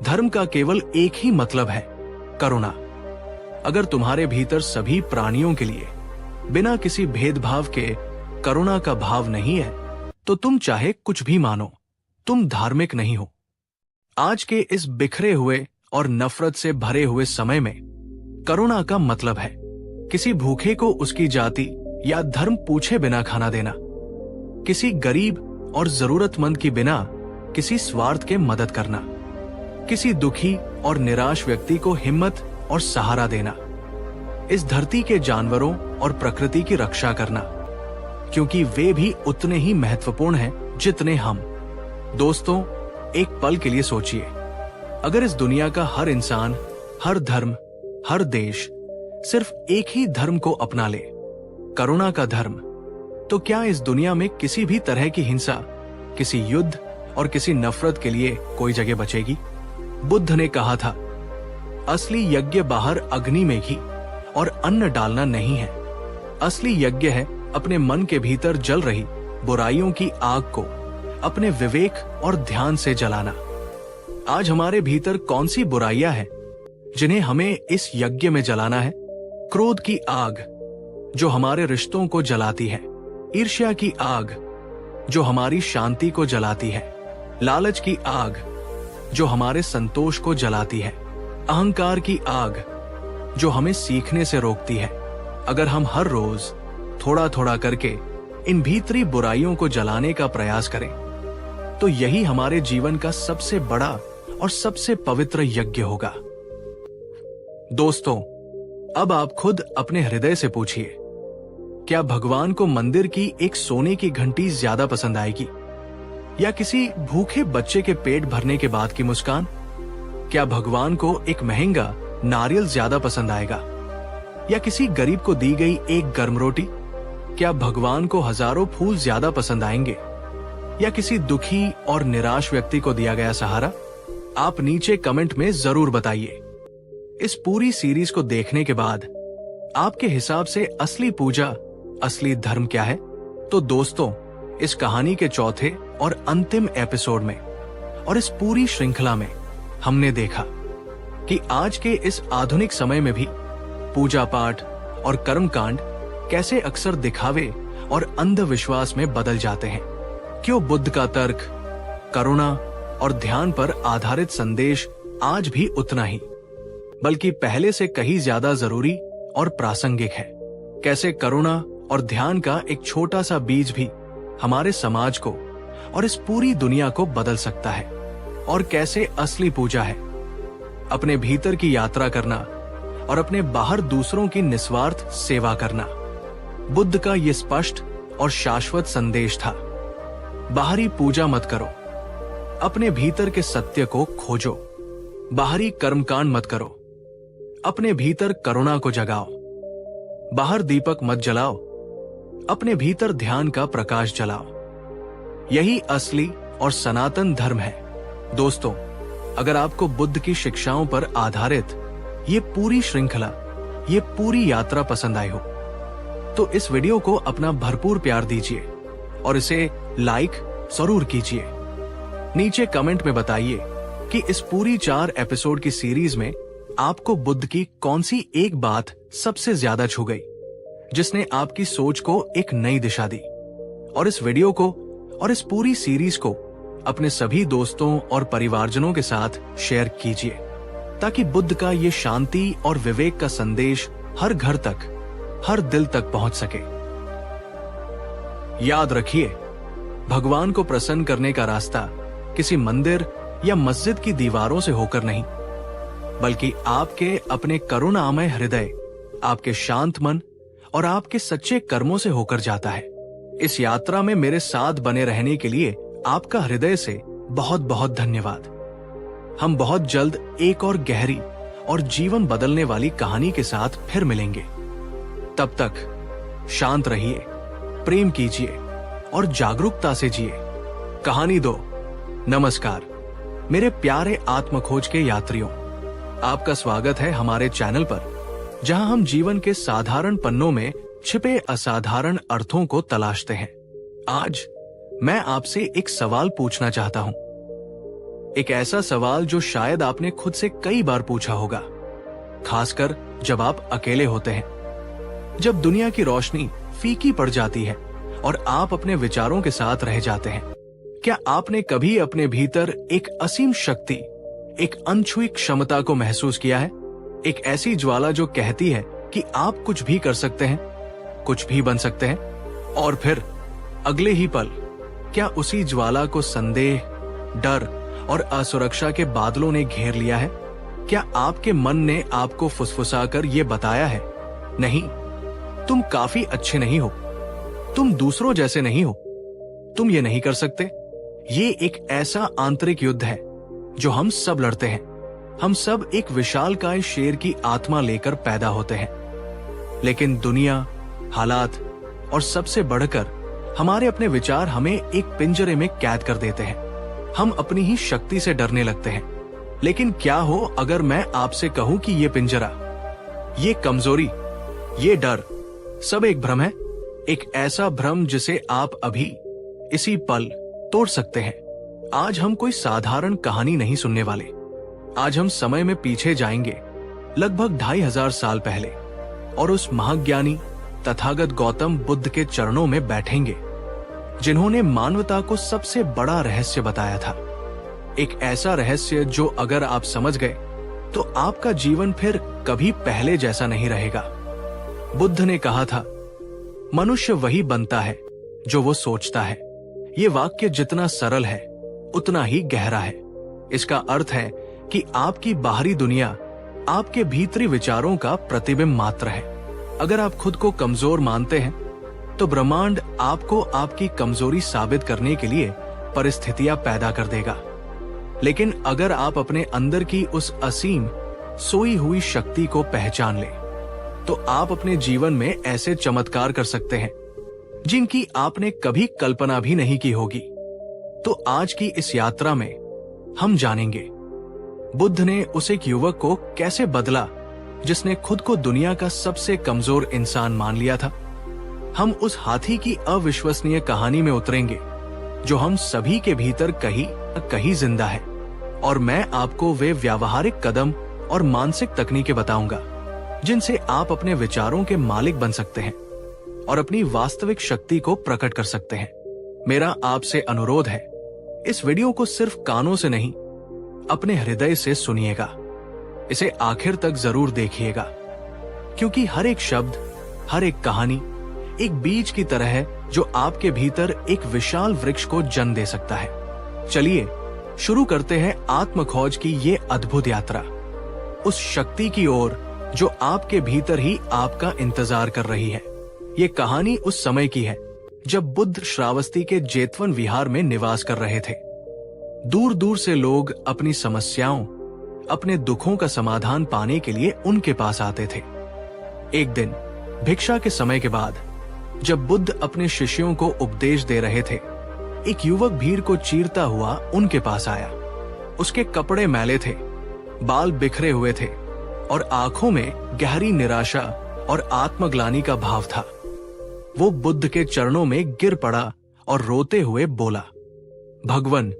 धर्म का केवल एक ही मतलब है, करुणा। अगर तुम्हारे भीतर सभी प्राणियों के लिए बिना किसी भेदभाव के करुणा का भाव नहीं है, तो तुम चाहे कुछ भी मानो, तुम धार्मिक नहीं हो। आज के इस बिखरे हुए और नफरत से भरे हुए समय में करुणा का मतलब है किसी भूखे को उसकी जाति या धर्म पूछे बिना खाना देना, किसी गरीब और जरूरतमंद की बिना किसी स्वार्थ के मदद करना, किसी दुखी और निराश व्यक्ति को हिम्मत और सहारा देना, इस धरती के जानवरों और प्रकृति की रक्षा करना, क्योंकि वे भी उतने ही महत्वपूर्ण हैं जितने हम। दोस्तों, एक पल के लिए सोचिए, अगर इस दुनिया का हर इंसान, हर धर्म, हर देश सिर्फ एक ही धर्म को अपना ले, करुणा का धर्म, तो क्या इस दुनिया में किसी भी तरह की हिंसा, किसी युद्ध और किसी नफरत के लिए कोई जगह बचेगी? बुद्ध ने कहा था, असली यज्ञ बाहर अग्नि में घी और अन्न डालना नहीं है। असली यज्ञ है अपने मन के भीतर जल रही बुराइयों की आग को अपने विवेक और ध्यान से जलाना। आज हमारे भीतर कौन सी बुराइयां हैं जिन्हें हमें इस यज्ञ में जलाना है? क्रोध की आग जो हमारे रिश्तों को जलाती है, ईर्ष्या की आग जो हमारी शांति को जलाती है, लालच की आग जो हमारे संतोष को जलाती है, अहंकार की आग जो हमें सीखने से रोकती है। अगर हम हर रोज थोड़ा थोड़ा करके इन भीतरी बुराइयों को जलाने का प्रयास करें, तो यही हमारे जीवन का सबसे बड़ा और सबसे पवित्र यज्ञ होगा। दोस्तों, अब आप खुद अपने हृदय से पूछिए, क्या भगवान को मंदिर की एक सोने की घंटी ज्यादा पसंद आएगी या किसी भूखे बच्चे के पेट भरने के बाद की मुस्कान? क्या भगवान को एक महंगा नारियल ज्यादा पसंद आएगा या किसी गरीब को दी गई एक गर्म रोटी? क्या भगवान को हजारों फूल ज्यादा पसंद आएंगे या किसी दुखी और निराश व्यक्ति को दिया गया सहारा? आप नीचे कमेंट में जरूर बताइए। इस पूरी सीरीज को देखने के बाद आपके हिसाब से असली पूजा, असली धर्म क्या है? तो दोस्तों, इस कहानी के चौथे और अंतिम एपिसोड में और इस पूरी श्रृंखला में हमने देखा कि आज के इस आधुनिक समय में भी पूजा पाठ और कर्मकांड कैसे अक्सर दिखावे और अंधविश्वास में बदल जाते हैं। क्यों बुद्ध का तर्क, करुणा और ध्यान पर आधारित संदेश आज भी उतना ही, बल्कि पहले से कहीं ज्यादा जरूरी और प्रासंगिक है। कैसे करुणा और ध्यान का एक छोटा सा बीज भी हमारे समाज को और इस पूरी दुनिया को बदल सकता है, और कैसे असली पूजा है अपने भीतर की यात्रा करना और अपने बाहर दूसरों की निस्वार्थ सेवा करना। बुद्ध का ये स्पष्ट और शाश्वत संदेश था। बाहरी पूजा मत करो, अपने भीतर के सत्य को खोजो। बाहरी कर्मकांड मत करो, अपने भीतर करुणा को जगाओ। बाहर दीपक मत जलाओ, अपने भीतर ध्यान का प्रकाश जलाओ। यही असली और सनातन धर्म है। दोस्तों, अगर आपको बुद्ध की शिक्षाओं पर आधारित ये पूरी श्रृंखला, ये पूरी यात्रा पसंद आई हो, तो इस वीडियो को अपना भरपूर प्यार दीजिए और इसे लाइक जरूर कीजिए। नीचे कमेंट में बताइए कि इस पूरी 4 एपिसोड की सीरीज में आपको बुद्ध की कौन सी एक बात सबसे ज्यादा छू गई, जिसने आपकी सोच को एक नई दिशा दी। और इस वीडियो को और इस पूरी सीरीज को अपने सभी दोस्तों और परिवारजनों के साथ शेयर कीजिए, ताकि बुद्ध का ये शांति और विवेक का संदेश हर घर तक, हर दिल तक पहुंच सके। याद रखिए, भगवान को प्रसन्न करने का रास्ता किसी मंदिर या मस्जिद की दीवारों से होकर नहीं, बल्कि आपके अपने करुणामय हृदय, आपके शांत मन और आपके सच्चे कर्मों से होकर जाता है। इस यात्रा में मेरे साथ बने रहने के लिए आपका हृदय से बहुत बहुत धन्यवाद। हम बहुत जल्द एक और गहरी और जीवन बदलने वाली कहानी के साथ फिर मिलेंगे। तब तक शांत रहिए, प्रेम कीजिए और जागरूकता से जिए। कहानी 2। नमस्कार मेरे प्यारे आत्मखोज के यात्रियों, आपका स्वागत है हमारे चैनल पर, जहां हम जीवन के साधारण पन्नों में छिपे असाधारण अर्थों को तलाशते हैं। आज मैं आपसे एक सवाल पूछना चाहता हूं, एक ऐसा सवाल जो शायद आपने खुद से कई बार पूछा होगा, खासकर जब आप अकेले होते हैं, जब दुनिया की रोशनी फीकी पड़ जाती है और आप अपने विचारों के साथ रह जाते हैं। क्या आपने कभी अपने भीतर एक असीम शक्ति, एक अनछुई क्षमता को महसूस किया है? एक ऐसी ज्वाला जो कहती है कि आप कुछ भी कर सकते हैं, कुछ भी बन सकते हैं, और फिर अगले ही पल क्या उसी ज्वाला को संदेह, डर और असुरक्षा के बादलों ने घेर लिया है? क्या आपके मन ने आपको फुसफुसाकर ये बताया है, नहीं, तुम काफी अच्छे नहीं हो, तुम दूसरों जैसे नहीं हो, तुम ये नहीं कर सकते? ये एक ऐसा आंतरिक युद्ध है जो हम सब लड़ते हैं। हम सब एक विशालकाय शेर की आत्मा लेकर पैदा होते हैं, लेकिन दुनिया, हालात और सबसे बढ़कर हमारे अपने विचार हमें एक पिंजरे में कैद कर देते हैं। हम अपनी ही शक्ति से डरने लगते हैं। लेकिन क्या हो अगर मैं आपसे कहूं कि ये पिंजरा, ये कमजोरी, ये डर सब एक भ्रम है, एक ऐसा भ्रम जिसे आप अभी इसी पल तोड़ सकते हैं। आज हम कोई साधारण कहानी नहीं सुनने वाले। आज हम समय में पीछे जाएंगे, लगभग 2500 साल पहले, और उस महाज्ञानी तथागत गौतम बुद्ध के चरणों में बैठेंगे, जिन्होंने मानवता को सबसे बड़ा रहस्य बताया था। एक ऐसा रहस्य जो अगर आप समझ गए तो आपका जीवन फिर कभी पहले जैसा नहीं रहेगा। बुद्ध ने कहा था, मनुष्य वही बनता है जो वो सोचता है। ये वाक्य जितना सरल है उतना ही गहरा है। इसका अर्थ है कि आपकी बाहरी दुनिया आपके भीतरी विचारों का प्रतिबिंब मात्र है। अगर आप खुद को कमजोर मानते हैं तो ब्रह्मांड आपको आपकी कमजोरी साबित करने के लिए परिस्थितियां पैदा कर देगा। लेकिन अगर आप अपने अंदर की उस असीम सोई हुई शक्ति को पहचान ले, तो आप अपने जीवन में ऐसे चमत्कार कर सकते हैं जिनकी आपने कभी कल्पना भी नहीं की होगी। तो आज की इस यात्रा में हम जानेंगे बुद्ध ने उस एक युवक को कैसे बदला जिसने खुद को दुनिया का सबसे कमजोर इंसान मान लिया था। हम उस हाथी की अविश्वसनीय कहानी में उतरेंगे जो हम सभी के भीतर कहीं न कहीं जिंदा है, और मैं आपको वे व्यावहारिक कदम और मानसिक तकनीकें बताऊंगा जिनसे आप अपने विचारों के मालिक बन सकते हैं और अपनी वास्तविक शक्ति को प्रकट कर सकते हैं। मेरा आपसे अनुरोध है, इस वीडियो को सिर्फ कानों से नहीं, अपने हृदय से सुनिएगा। इसे आखिर तक जरूर देखिएगा, क्योंकि हर एक शब्द, हर एक कहानी एक बीज की तरह है जो आपके भीतर एक विशाल वृक्ष को जन्म दे सकता है। चलिए शुरू करते हैं आत्म खोज की ये अद्भुत यात्रा, उस शक्ति की ओर जो आपके भीतर ही आपका इंतजार कर रही है। ये कहानी उस समय की है जब बुद्ध श्रावस्ती के जेतवन विहार में निवास कर रहे थे। दूर दूर से लोग अपनी समस्याओं, अपने दुखों का समाधान पाने के लिए उनके पास आते थे। एक दिन भिक्षा के समय के बाद जब बुद्ध अपने शिष्यों को उपदेश दे रहे थे, एक युवक भीड़ को चीरता हुआ उनके पास आया। उसके कपड़े मैले थे, बाल बिखरे हुए थे और आंखों में गहरी निराशा और आत्मग्लानि का भाव था। वो बुद्ध के चरणों में गिर पड़ा और रोते हुए बोला, भगवन,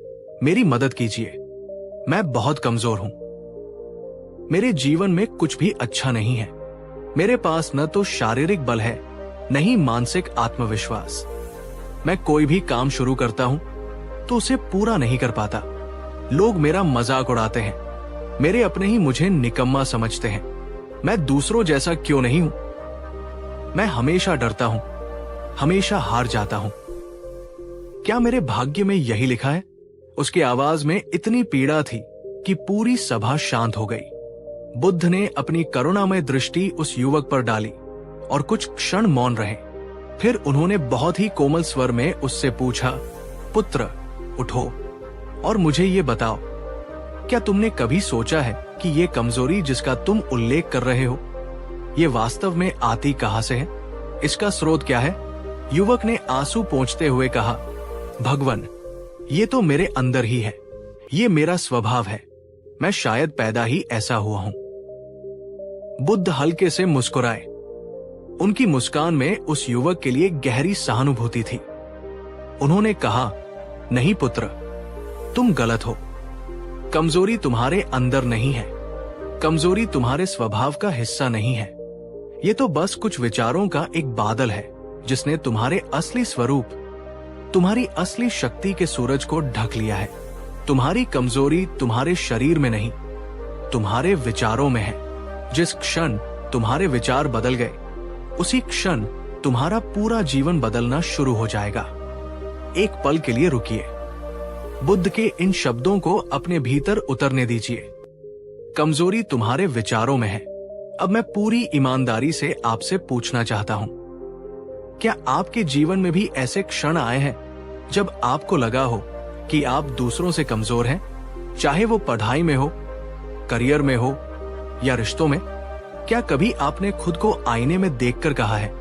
मेरी मदद कीजिए, मैं बहुत कमजोर हूं। मेरे जीवन में कुछ भी अच्छा नहीं है। मेरे पास न तो शारीरिक बल है, न ही मानसिक आत्मविश्वास। मैं कोई भी काम शुरू करता हूं तो उसे पूरा नहीं कर पाता। लोग मेरा मजाक उड़ाते हैं, मेरे अपने ही मुझे निकम्मा समझते हैं। मैं दूसरों जैसा क्यों नहीं हूं? मैं हमेशा डरता हूं, हमेशा हार जाता हूं। क्या मेरे भाग्य में यही लिखा है? उसकी आवाज में इतनी पीड़ा थी कि पूरी सभा शांत हो गई। बुद्ध ने अपनी करुणामय दृष्टि उस युवक पर डाली और कुछ क्षण मौन रहे। फिर उन्होंने बहुत ही कोमल स्वर में उससे पूछा, पुत्र, उठो और मुझे ये बताओ, क्या तुमने कभी सोचा है कि ये कमजोरी जिसका तुम उल्लेख कर रहे हो, ये वास्तव में आती कहां से है? इसका स्रोत क्या है? युवक ने आंसू पोंछते हुए कहा, भगवन, ये तो मेरे अंदर ही है। ये मेरा स्वभाव है। मैं शायद पैदा ही ऐसा हुआ हूं। बुद्ध हल्के से मुस्कुराए। उनकी मुस्कान में उस युवक के लिए गहरी सहानुभूति थी। उन्होंने कहा, नहीं पुत्र, तुम गलत हो। कमजोरी तुम्हारे अंदर नहीं है। कमजोरी तुम्हारे स्वभाव का हिस्सा नहीं है। ये तो बस कुछ विचारों का एक बादल है जिसने तुम्हारे असली स्वरूप, तुम्हारी असली शक्ति के सूरज को ढक लिया है। तुम्हारी कमजोरी तुम्हारे शरीर में नहीं, तुम्हारे विचारों में है। जिस क्षण तुम्हारे विचार बदल गए, उसी क्षण तुम्हारा पूरा जीवन बदलना शुरू हो जाएगा। एक पल के लिए रुकिए। बुद्ध के इन शब्दों को अपने भीतर उतरने दीजिए। कमजोरी तुम्हारे विचारों में है। अब मैं पूरी ईमानदारी से आपसे पूछना चाहता हूं, क्या आपके जीवन में भी ऐसे क्षण आए हैं जब आपको लगा हो कि आप दूसरों से कमजोर हैं? चाहे वो पढ़ाई में हो, करियर में हो या रिश्तों में। क्या कभी आपने खुद को आईने में देखकर कहा है,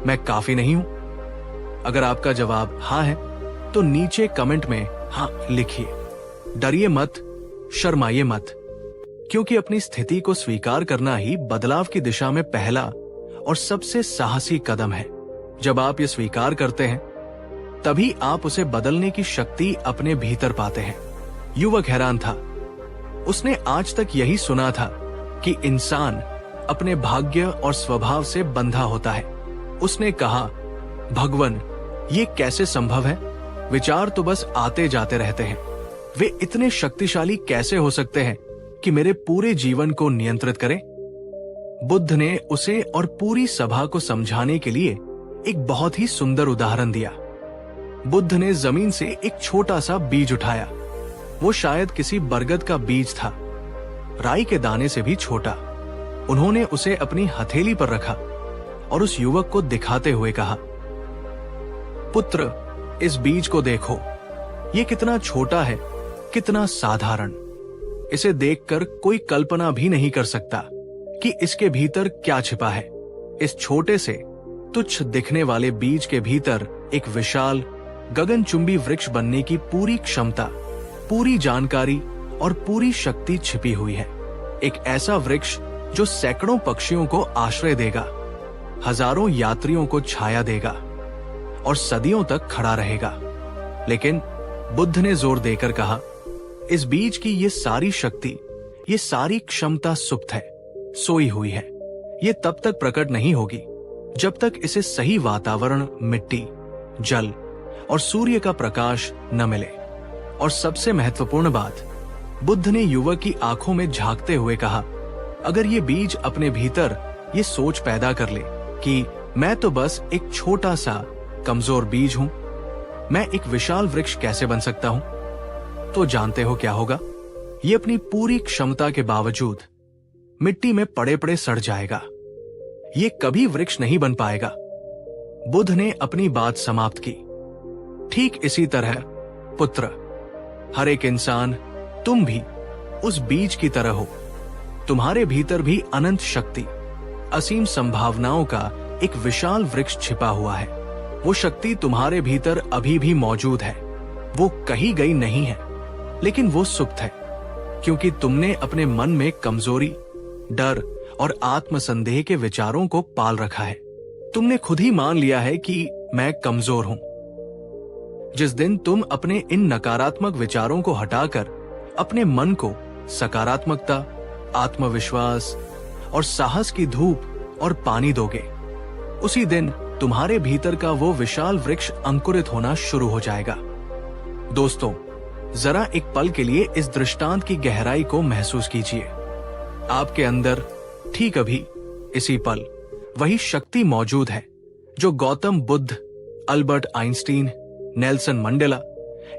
मैं काफी नहीं हूं? अगर आपका जवाब हाँ है तो नीचे कमेंट में हाँ लिखिए। डरिए मत, शर्माइए मत, क्योंकि अपनी स्थिति को स्वीकार करना ही बदलाव की दिशा में पहला और सबसे साहसी कदम है। जब आप ये स्वीकार करते हैं, तभी आप उसे बदलने की शक्ति अपने भीतर पाते हैं। युवक हैरान था। उसने आज तक यही सुना था कि इंसान अपने भाग्य और स्वभाव से बंधा होता है। उसने कहा, भगवन, ये कैसे संभव है? विचार तो बस आते जाते रहते हैं। वे इतने शक्तिशाली कैसे हो सकते हैं कि मेरे पूरे जीवन को नियंत्रित करें? बुद्ध ने उसे और पूरी सभा को समझाने के लिए एक बहुत ही सुंदर उदाहरण दिया। बुद्ध ने जमीन से एक छोटा सा बीज उठाया। वो शायद किसी बरगद का बीज था, राई के दाने से भी छोटा। उन्होंने उसे अपनी हथेली पर रखा और उस युवक को दिखाते हुए कहा, पुत्र, इस बीज को देखो। ये कितना छोटा है, कितना साधारण। इसे देखकर कोई कल्पना भी नहीं कर सकता कि इसके भीतर क्या छिपा है। इस छोटे से तुच्छ दिखने वाले बीज के भीतर एक विशाल गगनचुंबी वृक्ष बनने की पूरी क्षमता, पूरी जानकारी और पूरी शक्ति छिपी हुई है। एक ऐसा वृक्ष जो सैकड़ों पक्षियों को आश्रय देगा, हजारों यात्रियों को छाया देगा और सदियों तक खड़ा रहेगा। लेकिन बुद्ध ने जोर देकर कहा, इस बीज की ये सारी शक्ति, ये सारी क्षमता सुप्त है, सोई हुई है। ये तब तक प्रकट नहीं होगी जब तक इसे सही वातावरण, मिट्टी, जल और सूर्य का प्रकाश न मिले। और सबसे महत्वपूर्ण बात, बुद्ध ने युवक की आंखों में झांकते हुए कहा, अगर ये बीज अपने भीतर ये सोच पैदा कर ले कि मैं तो बस एक छोटा सा कमजोर बीज हूं, मैं एक विशाल वृक्ष कैसे बन सकता हूं? तो जानते हो क्या होगा? ये अपनी पूरी क्षमता के बावजूद मिट्टी में पड़े पड़े सड़ जाएगा। ये कभी वृक्ष नहीं बन पाएगा। बुद्ध ने अपनी बात समाप्त की। ठीक इसी तरह पुत्र, हर एक इंसान, तुम भी उस बीज की तरह हो। तुम्हारे भीतर भी अनंत शक्ति, असीम संभावनाओं का एक विशाल वृक्ष छिपा हुआ है। वो शक्ति तुम्हारे भीतर अभी भी मौजूद है। वो कहीं गई नहीं है, लेकिन वो सुप्त है, क्योंकि तुमने अपने मन में कमजोरी, डर और आत्मसंदेह के विचारों को पाल रखा है। तुमने खुद ही मान लिया है कि मैं कमजोर हूं। जिस दिन तुम अपने इन नकारात्मक विचारों को हटाकर अपने मन को सकारात्मकता, आत्मविश्वास और साहस की धूप और पानी दोगे, उसी दिन तुम्हारे भीतर का वो विशाल वृक्ष अंकुरित होना शुरू हो जाएगा। दोस्तों, जरा एक पल के लिए इस दृष्टांत की गहराई को महसूस कीजिए। आपके अंदर ठीक अभी इसी पल वही शक्ति मौजूद है जो Gautam Buddha, Albert Einstein, Nelson Mandela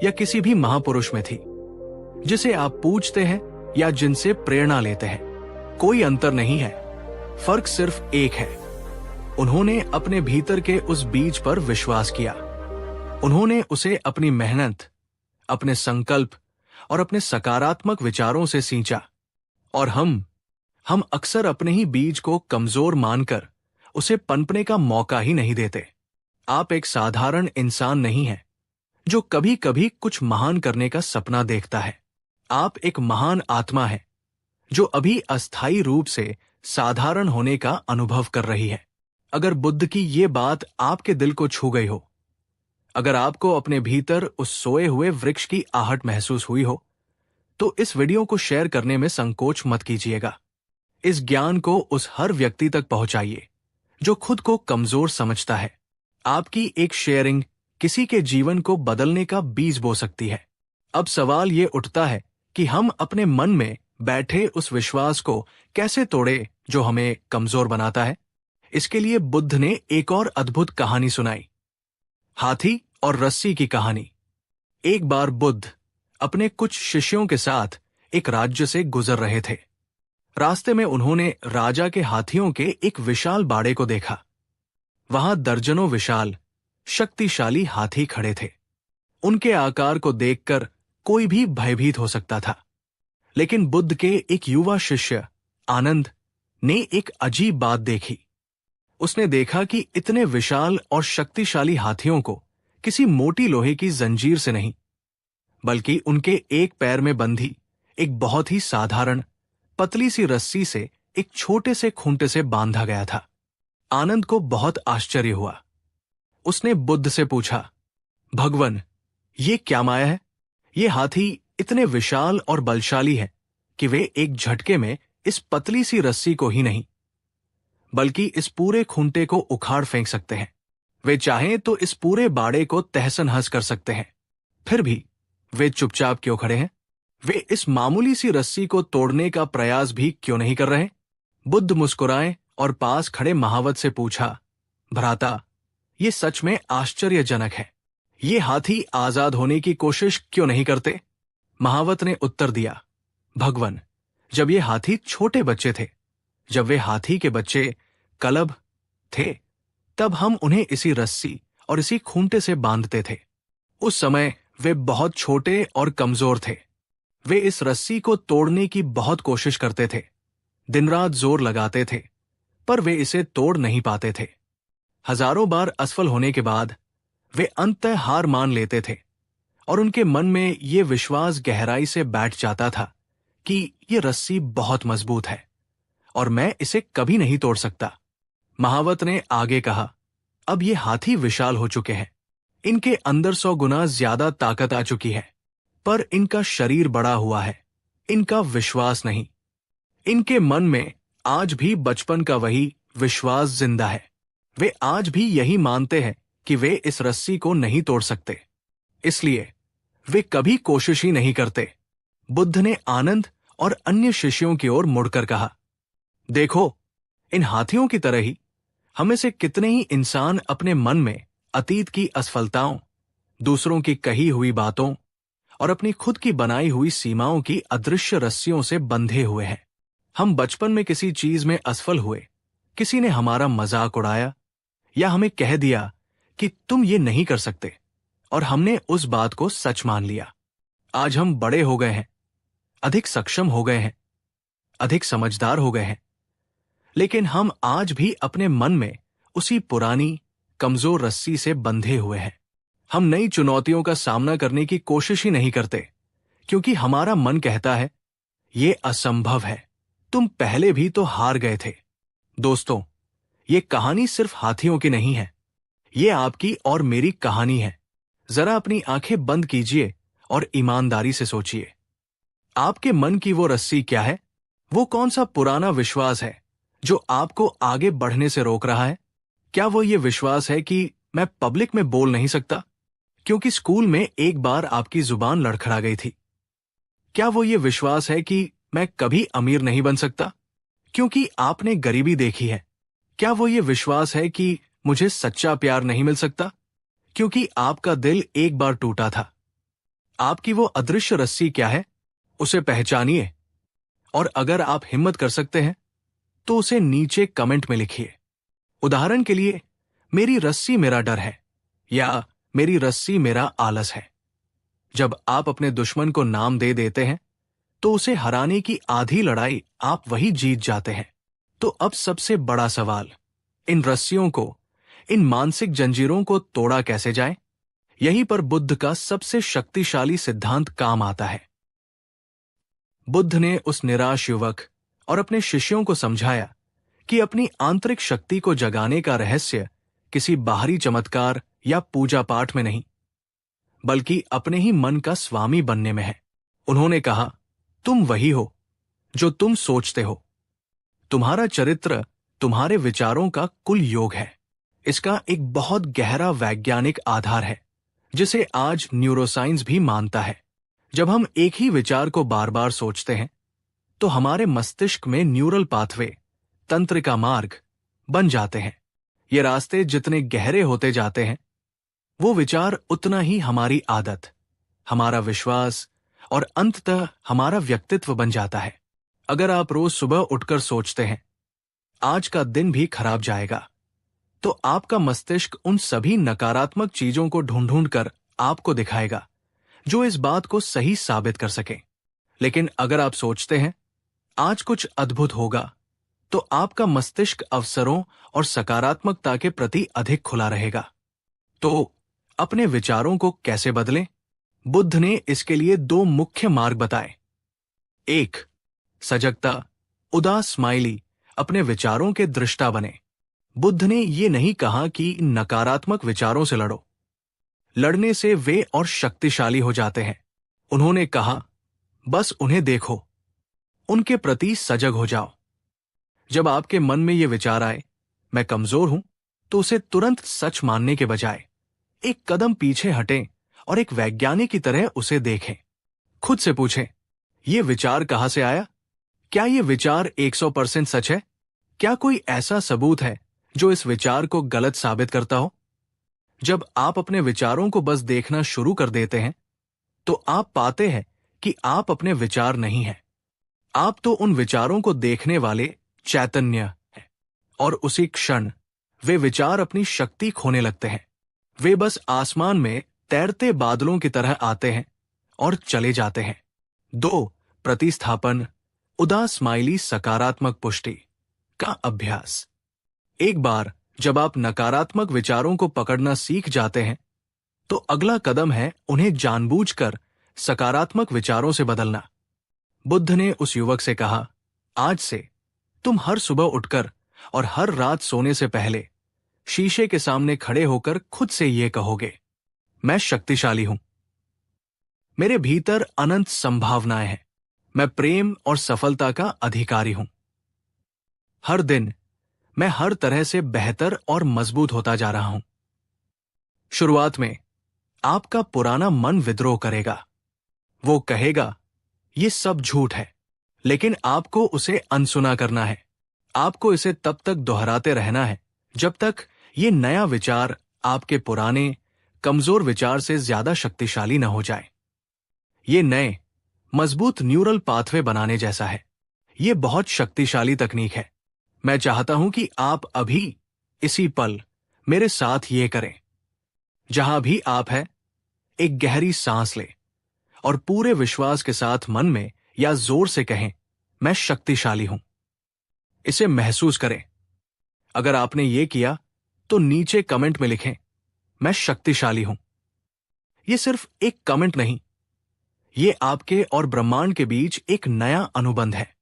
या किसी भी महापुरुष में थी। जिसे आप पूछते हैं या जिनसे प्रेरणा लेते हैं, कोई अंतर नहीं है। फर्क सिर्फ एक है, उन्होंने अपने भीतर के उस बीज पर विश्वास किया। उन्होंने उसे अपनी मेहनत, अपने संकल्प और अपने सकारात्मक विचारों से सींचा। और हम अक्सर अपने ही बीज को कमजोर मानकर उसे पनपने का मौका ही नहीं देते। आप एक साधारण इंसान नहीं हैं जो कभी कभी कुछ महान करने का सपना देखता है। आप एक महान आत्मा है जो अभी अस्थायी रूप से साधारण होने का अनुभव कर रही है। अगर बुद्ध की ये बात आपके दिल को छू गई हो, अगर आपको अपने भीतर उस सोए हुए वृक्ष की आहट महसूस हुई हो, तो इस वीडियो को शेयर करने में संकोच मत कीजिएगा। इस ज्ञान को उस हर व्यक्ति तक पहुंचाइए जो खुद को कमजोर समझता है। आपकी एक शेयरिंग किसी के जीवन को बदलने का बीज बो सकती है। अब सवाल ये उठता है कि हम अपने मन में बैठे उस विश्वास को कैसे तोड़े जो हमें कमजोर बनाता है। इसके लिए बुद्ध ने एक और अद्भुत कहानी सुनाई, हाथी और रस्सी की कहानी। एक बार बुद्ध अपने कुछ शिष्यों के साथ एक राज्य से गुजर रहे थे। रास्ते में उन्होंने राजा के हाथियों के एक विशाल बाड़े को देखा। वहां दर्जनों विशाल, शक्तिशाली हाथी खड़े थे। उनके आकार को देखकर कोई भी भयभीत हो सकता था, लेकिन बुद्ध के एक युवा शिष्य आनंद ने एक अजीब बात देखी। उसने देखा कि इतने विशाल और शक्तिशाली हाथियों को किसी मोटी लोहे की जंजीर से नहीं, बल्कि उनके एक पैर में बंधी एक बहुत ही साधारण पतली सी रस्सी से एक छोटे से खूंटे से बांधा गया था। आनंद को बहुत आश्चर्य हुआ। उसने बुद्ध से पूछा, भगवन, ये क्या माया है? ये हाथी इतने विशाल और बलशाली है कि वे एक झटके में इस पतली सी रस्सी को ही नहीं, बल्कि इस पूरे खूंटे को उखाड़ फेंक सकते हैं। वे चाहें तो इस पूरे बाड़े को तहस-नहस कर सकते हैं। फिर भी वे चुपचाप क्यों खड़े हैं? वे इस मामूली सी रस्सी को तोड़ने का प्रयास भी क्यों नहीं कर रहे? बुद्ध मुस्कुराए और पास खड़े महावत से पूछा, भ्राता, ये सच में आश्चर्यजनक है। ये हाथी आजाद होने की कोशिश क्यों नहीं करते? महावत ने उत्तर दिया, भगवन, जब ये हाथी छोटे बच्चे थे, जब वे हाथी के बच्चे कलब थे, तब हम उन्हें इसी रस्सी और इसी खूंटे से बांधते थे। उस समय वे बहुत छोटे और कमजोर थे। वे इस रस्सी को तोड़ने की बहुत कोशिश करते थे, दिन रात जोर लगाते थे, पर वे इसे तोड़ नहीं पाते थे। हजारों बार असफल होने के बाद वे अंततः हार मान लेते थे और उनके मन में ये विश्वास गहराई से बैठ जाता था कि ये रस्सी बहुत मजबूत है और मैं इसे कभी नहीं तोड़ सकता। महावत ने आगे कहा, अब ये हाथी विशाल हो चुके हैं, इनके अंदर 100 गुना ज्यादा ताकत आ चुकी है, पर इनका शरीर बड़ा हुआ है, इनका विश्वास नहीं। इनके मन में आज भी बचपन का वही विश्वास जिंदा है। वे आज भी यही मानते हैं कि वे इस रस्सी को नहीं तोड़ सकते, इसलिए वे कभी कोशिश ही नहीं करते। बुद्ध ने आनंद और अन्य शिष्यों की ओर मुड़कर कहा, देखो, इन हाथियों की तरह ही हमें से कितने ही इंसान अपने मन में अतीत की असफलताओं, दूसरों की कही हुई बातों और अपनी खुद की बनाई हुई सीमाओं की अदृश्य रस्सियों से बंधे हुए हैं। हम बचपन में किसी चीज में असफल हुए, किसी ने हमारा मजाक उड़ाया या हमें कह दिया कि तुम ये नहीं कर सकते, और हमने उस बात को सच मान लिया। आज हम बड़े हो गए हैं, अधिक सक्षम हो गए हैं, अधिक समझदार हो गए हैं, लेकिन हम आज भी अपने मन में उसी पुरानी कमजोर रस्सी से बंधे हुए हैं। हम नई चुनौतियों का सामना करने की कोशिश ही नहीं करते, क्योंकि हमारा मन कहता है ये असंभव है, तुम पहले भी तो हार गए थे। दोस्तों, ये कहानी सिर्फ हाथियों की नहीं है, ये आपकी और मेरी कहानी है। जरा अपनी आंखें बंद कीजिए और ईमानदारी से सोचिए, आपके मन की वो रस्सी क्या है? वो कौन सा पुराना विश्वास है जो आपको आगे बढ़ने से रोक रहा है? क्या वो ये विश्वास है कि मैं पब्लिक में बोल नहीं सकता क्योंकि स्कूल में एक बार आपकी जुबान लड़खड़ा गई थी? क्या वो ये विश्वास है कि मैं कभी अमीर नहीं बन सकता क्योंकि आपने गरीबी देखी है? क्या वो ये विश्वास है कि मुझे सच्चा प्यार नहीं मिल सकता क्योंकि आपका दिल एक बार टूटा था? आपकी वो अदृश्य रस्सी क्या है? उसे पहचानिए, और अगर आप हिम्मत कर सकते हैं तो उसे नीचे कमेंट में लिखिए। उदाहरण के लिए, मेरी रस्सी मेरा डर है, या मेरी रस्सी मेरा आलस है। जब आप अपने दुश्मन को नाम दे देते हैं तो उसे हराने की आधी लड़ाई आप वही जीत जाते हैं। तो अब सबसे बड़ा सवाल, इन रस्सियों को, इन मानसिक जंजीरों को तोड़ा कैसे जाए? यहीं पर बुद्ध का सबसे शक्तिशाली सिद्धांत काम आता है। बुद्ध ने उस निराश युवक और अपने शिष्यों को समझाया कि अपनी आंतरिक शक्ति को जगाने का रहस्य किसी बाहरी चमत्कार या पूजा पाठ में नहीं, बल्कि अपने ही मन का स्वामी बनने में है। उन्होंने कहा, तुम वही हो जो तुम सोचते हो। तुम्हारा चरित्र तुम्हारे विचारों का कुल योग है। इसका एक बहुत गहरा वैज्ञानिक आधार है, जिसे आज न्यूरोसाइंस भी मानता है। जब हम एक ही विचार को बार बार सोचते हैं तो हमारे मस्तिष्क में न्यूरल पाथवे, तंत्रिका मार्ग बन जाते हैं। ये रास्ते जितने गहरे होते जाते हैं, वो विचार उतना ही हमारी आदत, हमारा विश्वास और अंततः हमारा व्यक्तित्व बन जाता है। अगर आप रोज सुबह उठकर सोचते हैं आज का दिन भी खराब जाएगा, तो आपका मस्तिष्क उन सभी नकारात्मक चीजों को ढूंढ ढूंढ कर आपको दिखाएगा जो इस बात को सही साबित कर सके। लेकिन अगर आप सोचते हैं आज कुछ अद्भुत होगा, तो आपका मस्तिष्क अवसरों और सकारात्मकता के प्रति अधिक खुला रहेगा। तो अपने विचारों को कैसे बदलें? बुद्ध ने इसके लिए 2 मुख्य मार्ग बताए। 1, सजगता, उदास स्माइली अपने विचारों के दृष्टा बने। बुद्ध ने ये नहीं कहा कि नकारात्मक विचारों से लड़ो, लड़ने से वे और शक्तिशाली हो जाते हैं। उन्होंने कहा, बस उन्हें देखो, उनके प्रति सजग हो जाओ। जब आपके मन में ये विचार आए, मैं कमजोर हूं, तो उसे तुरंत सच मानने के बजाय एक कदम पीछे हटें और एक वैज्ञानिक की तरह उसे देखें। खुद से पूछें, ये विचार कहां से आया? क्या ये विचार 100% सच है? क्या कोई ऐसा सबूत है जो इस विचार को गलत साबित करता हो? जब आप अपने विचारों को बस देखना शुरू कर देते हैं, तो आप पाते हैं कि आप अपने विचार नहीं हैं। आप तो उन विचारों को देखने वाले चैतन्य हैं, और उसी क्षण वे विचार अपनी शक्ति खोने लगते हैं। वे बस आसमान में तैरते बादलों की तरह आते हैं और चले जाते हैं। 2, प्रतिस्थापन, उदास स्माइली सकारात्मक पुष्टि का अभ्यास। एक बार जब आप नकारात्मक विचारों को पकड़ना सीख जाते हैं, तो अगला कदम है उन्हें जानबूझकर सकारात्मक विचारों से बदलना। बुद्ध ने उस युवक से कहा, आज से तुम हर सुबह उठकर और हर रात सोने से पहले शीशे के सामने खड़े होकर खुद से ये कहोगे, मैं शक्तिशाली हूं, मेरे भीतर अनंत संभावनाएं हैं, मैं प्रेम और सफलता का अधिकारी हूं। हर दिन मैं हर तरह से बेहतर और मजबूत होता जा रहा हूं। शुरुआत में आपका पुराना मन विद्रोह करेगा। वो कहेगा, ये सब झूठ है, लेकिन आपको उसे अनसुना करना है। आपको इसे तब तक दोहराते रहना है जब तक ये नया विचार आपके पुराने कमजोर विचार से ज्यादा शक्तिशाली न हो जाए। ये नए मजबूत न्यूरल पाथवे बनाने जैसा है। ये बहुत शक्तिशाली तकनीक है। मैं चाहता हूं कि आप अभी इसी पल मेरे साथ ये करें। जहां भी आप हैं, एक गहरी सांस लें और पूरे विश्वास के साथ मन में या जोर से कहें, मैं शक्तिशाली हूं। इसे महसूस करें। अगर आपने ये किया तो नीचे कमेंट में लिखें, मैं शक्तिशाली हूं। यह सिर्फ एक कमेंट नहीं, ये आपके और ब्रह्मांड के बीच एक नया अनुबंध है।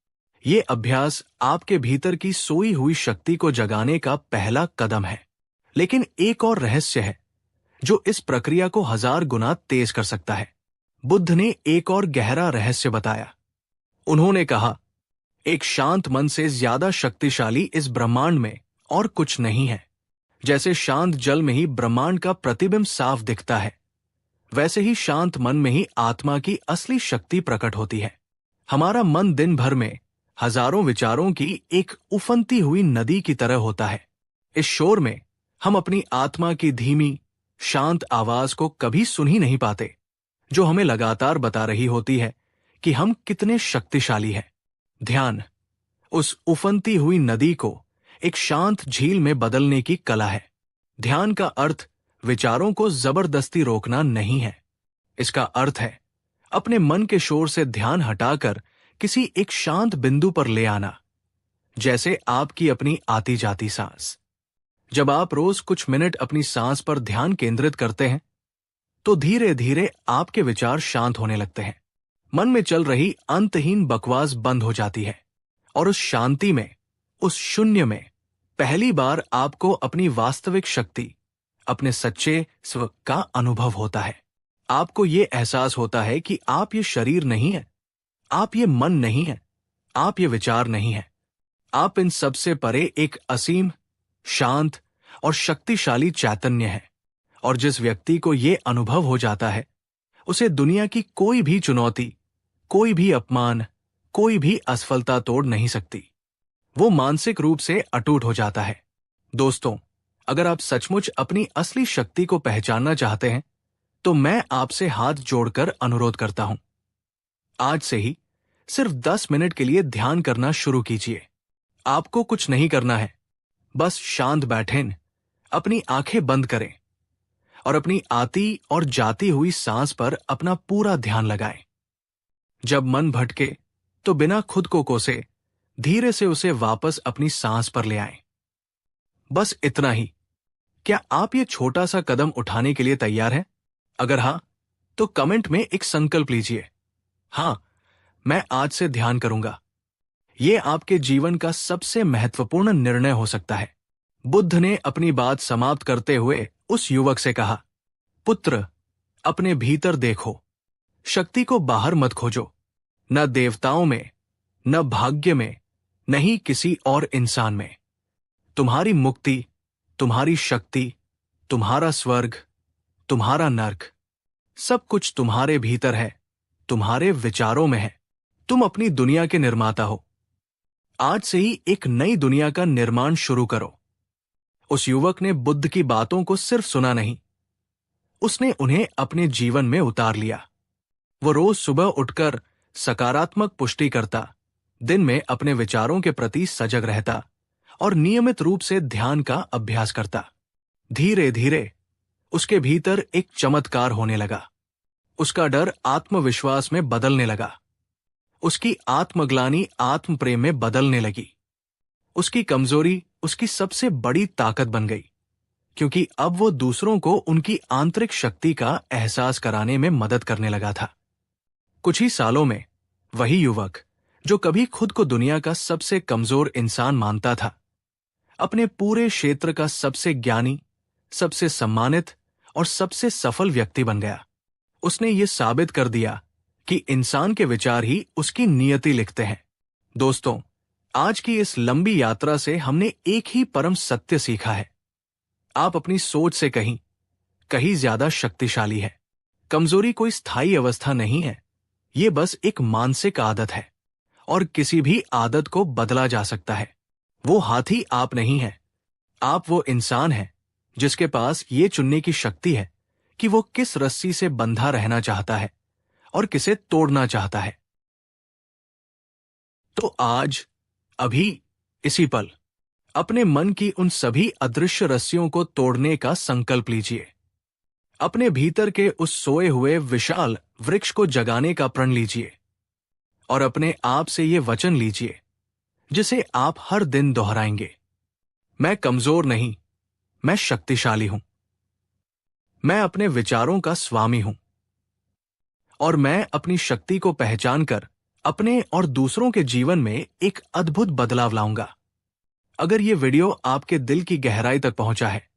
ये अभ्यास आपके भीतर की सोई हुई शक्ति को जगाने का पहला कदम है। लेकिन एक और रहस्य है जो इस प्रक्रिया को 1000 गुना तेज कर सकता है। बुद्ध ने एक और गहरा रहस्य बताया। उन्होंने कहा, एक शांत मन से ज्यादा शक्तिशाली इस ब्रह्मांड में और कुछ नहीं है। जैसे शांत जल में ही ब्रह्मांड का प्रतिबिंब साफ दिखता है, वैसे ही शांत मन में ही आत्मा की असली शक्ति प्रकट होती है। हमारा मन दिन भर में हजारों विचारों की एक उफनती हुई नदी की तरह होता है। इस शोर में हम अपनी आत्मा की धीमी, शांत आवाज को कभी सुन ही नहीं पाते, जो हमें लगातार बता रही होती है कि हम कितने शक्तिशाली हैं। ध्यान उस उफनती हुई नदी को एक शांत झील में बदलने की कला है। ध्यान का अर्थ विचारों को जबरदस्ती रोकना नहीं है। इसका अर्थ है अपने मन के शोर से ध्यान हटाकर किसी एक शांत बिंदु पर ले आना, जैसे आपकी अपनी आती जाती सांस। जब आप रोज कुछ मिनट अपनी सांस पर ध्यान केंद्रित करते हैं, तो धीरे धीरे आपके विचार शांत होने लगते हैं। मन में चल रही अंतहीन बकवास बंद हो जाती है और उस शांति में, उस शून्य में पहली बार आपको अपनी वास्तविक शक्ति, अपने सच्चे स्व का अनुभव होता है। आपको ये एहसास होता है कि आप ये शरीर नहीं है, आप ये मन नहीं है, आप ये विचार नहीं है। आप इन सबसे परे एक असीम, शांत और शक्तिशाली चैतन्य है। और जिस व्यक्ति को ये अनुभव हो जाता है, उसे दुनिया की कोई भी चुनौती, कोई भी अपमान, कोई भी असफलता तोड़ नहीं सकती। वो मानसिक रूप से अटूट हो जाता है। दोस्तों, अगर आप सचमुच अपनी असली शक्ति को पहचानना चाहते हैं, तो मैं आपसे हाथ जोड़कर अनुरोध करता हूं, आज से ही सिर्फ 10 मिनट के लिए ध्यान करना शुरू कीजिए। आपको कुछ नहीं करना है, बस शांत बैठें, अपनी आंखें बंद करें और अपनी आती और जाती हुई सांस पर अपना पूरा ध्यान लगाएं। जब मन भटके तो बिना खुद को कोसे धीरे से उसे वापस अपनी सांस पर ले आएं। बस इतना ही। क्या आप ये छोटा सा कदम उठाने के लिए तैयार हैं? अगर हां, तो कमेंट में एक संकल्प लीजिए, हां, मैं आज से ध्यान करूंगा। यह आपके जीवन का सबसे महत्वपूर्ण निर्णय हो सकता है। बुद्ध ने अपनी बात समाप्त करते हुए उस युवक से कहा, पुत्र, अपने भीतर देखो, शक्ति को बाहर मत खोजो, न देवताओं में, न भाग्य में, न ही किसी और इंसान में। तुम्हारी मुक्ति, तुम्हारी शक्ति, तुम्हारा स्वर्ग, तुम्हारा नर्क, सब कुछ तुम्हारे भीतर है, तुम्हारे विचारों में है। तुम अपनी दुनिया के निर्माता हो। आज से ही एक नई दुनिया का निर्माण शुरू करो। उस युवक ने बुद्ध की बातों को सिर्फ सुना नहीं, उसने उन्हें अपने जीवन में उतार लिया। वो रोज सुबह उठकर सकारात्मक पुष्टि करता, दिन में अपने विचारों के प्रति सजग रहता और नियमित रूप से ध्यान का अभ्यास करता। धीरे धीरे उसके भीतर एक चमत्कार होने लगा। उसका डर आत्मविश्वास में बदलने लगा, उसकी आत्मग्लानि आत्म प्रेम में बदलने लगी। उसकी कमजोरी उसकी सबसे बड़ी ताकत बन गई, क्योंकि अब वो दूसरों को उनकी आंतरिक शक्ति का एहसास कराने में मदद करने लगा था। कुछ ही सालों में वही युवक, जो कभी खुद को दुनिया का सबसे कमजोर इंसान मानता था, अपने पूरे क्षेत्र का सबसे ज्ञानी, सबसे सम्मानित और सबसे सफल व्यक्ति बन गया। उसने ये साबित कर दिया कि इंसान के विचार ही उसकी नियति लिखते हैं। दोस्तों, आज की इस लंबी यात्रा से हमने एक ही परम सत्य सीखा है। आप अपनी सोच से कहीं ज्यादा शक्तिशाली है। कमजोरी कोई स्थायी अवस्था नहीं है, ये बस एक मानसिक आदत है और किसी भी आदत को बदला जा सकता है। वो हाथी आप नहीं है, आप वो इंसान हैं जिसके पास ये चुनने की शक्ति है कि वो किस रस्सी से बंधा रहना चाहता है और किसे तोड़ना चाहता है। तो आज, अभी, इसी पल अपने मन की उन सभी अदृश्य रस्सियों को तोड़ने का संकल्प लीजिए। अपने भीतर के उस सोए हुए विशाल वृक्ष को जगाने का प्रण लीजिए और अपने आप से ये वचन लीजिए जिसे आप हर दिन दोहराएंगे। मैं कमजोर नहीं, मैं शक्तिशाली हूं। मैं अपने विचारों का स्वामी हूं और मैं अपनी शक्ति को पहचानकर अपने और दूसरों के जीवन में एक अद्भुत बदलाव लाऊंगा। अगर ये वीडियो आपके दिल की गहराई तक पहुंचा है,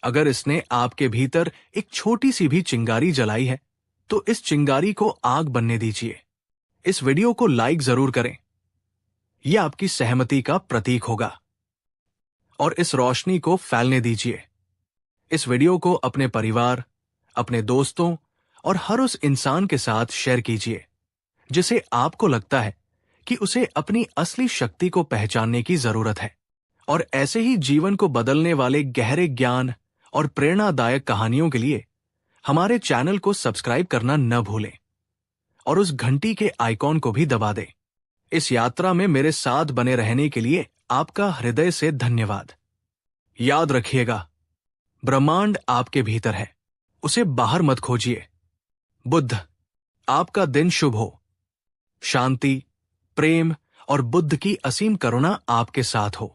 अगर इसने आपके भीतर एक छोटी सी भी चिंगारी जलाई है, तो इस चिंगारी को आग बनने दीजिए। इस वीडियो को लाइक जरूर करें। यह आपकी सहमति का प्रतीक होगा और इस रोशनी को फैलने दीजिए। इस वीडियो को अपने परिवार, अपने दोस्तों और हर उस इंसान के साथ शेयर कीजिए जिसे आपको लगता है कि उसे अपनी असली शक्ति को पहचानने की जरूरत है। और ऐसे ही जीवन को बदलने वाले गहरे ज्ञान और प्रेरणादायक कहानियों के लिए हमारे चैनल को सब्सक्राइब करना न भूलें और उस घंटी के आइकॉन को भी दबा दें। इस यात्रा में मेरे साथ बने रहने के लिए आपका हृदय से धन्यवाद। याद रखिएगा, ब्रह्मांड आपके भीतर है, उसे बाहर मत खोजिए। बुद्ध, आपका दिन शुभ हो। शांति, प्रेम और बुद्ध की असीम करुणा आपके साथ हो।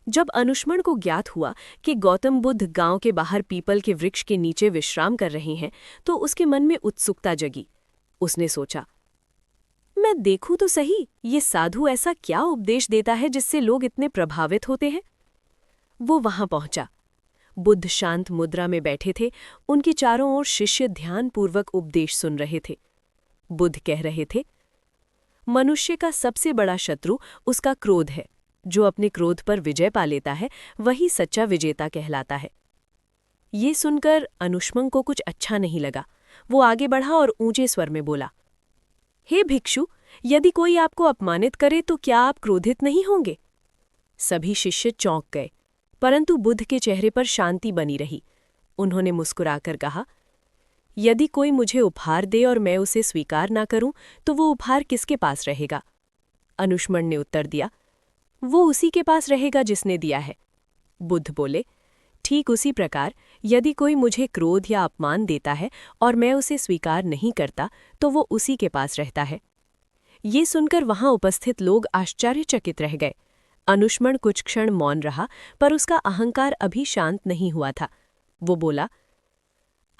जब अनुष्मण को ज्ञात हुआ कि गौतम बुद्ध गांव के बाहर पीपल के वृक्ष के नीचे विश्राम कर रहे हैं, तो उसके मन में उत्सुकता जगी। उसने सोचा, मैं देखूं तो सही, ये साधु ऐसा क्या उपदेश देता है जिससे लोग इतने प्रभावित होते हैं। वो वहां पहुंचा। बुद्ध शांत मुद्रा में बैठे थे। उनके चारों ओर शिष्य ध्यानपूर्वक उपदेश सुन रहे थे। बुद्ध कह रहे थे, मनुष्य का सबसे बड़ा शत्रु उसका क्रोध है। जो अपने क्रोध पर विजय पा लेता है, वही सच्चा विजेता कहलाता है। ये सुनकर अनुष्मण को कुछ अच्छा नहीं लगा। वो आगे बढ़ा और ऊंचे स्वर में बोला, हे भिक्षु, यदि कोई आपको अपमानित करे तो क्या आप क्रोधित नहीं होंगे? सभी शिष्य चौंक गए, परंतु बुद्ध के चेहरे पर शांति बनी रही। उन्होंने मुस्कुराकर कहा, यदि कोई मुझे उपहार दे और मैं उसे स्वीकार ना करूं, तो वो उपहार किसके पास रहेगा? अनुष्मण ने उत्तर दिया, वो उसी के पास रहेगा जिसने दिया है। बुद्ध बोले, ठीक उसी प्रकार यदि कोई मुझे क्रोध या अपमान देता है और मैं उसे स्वीकार नहीं करता, तो वो उसी के पास रहता है। ये सुनकर वहां उपस्थित लोग आश्चर्यचकित रह गए। अनुष्मण कुछ क्षण मौन रहा, पर उसका अहंकार अभी शांत नहीं हुआ था। वो बोला,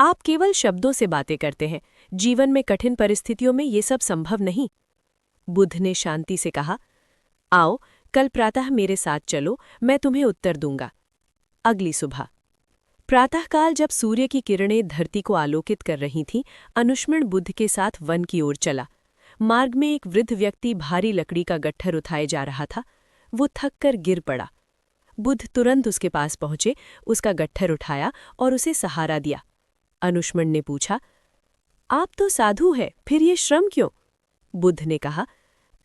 आप केवल शब्दों से बातें करते हैं, जीवन में कठिन परिस्थितियों में ये सब संभव नहीं। बुद्ध ने शांति से कहा, आओ कल प्रातः मेरे साथ चलो, मैं तुम्हें उत्तर दूंगा। अगली सुबह प्रातःकाल जब सूर्य की किरणें धरती को आलोकित कर रही थीं, अनुष्मण बुद्ध के साथ वन की ओर चला। मार्ग में एक वृद्ध व्यक्ति भारी लकड़ी का गट्ठर उठाए जा रहा था। वो थक कर गिर पड़ा। बुद्ध तुरंत उसके पास पहुंचे, उसका गट्ठर उठाया और उसे सहारा दिया। अनुष्मण ने पूछा, आप तो साधु है, फिर ये श्रम क्यों? बुद्ध ने कहा,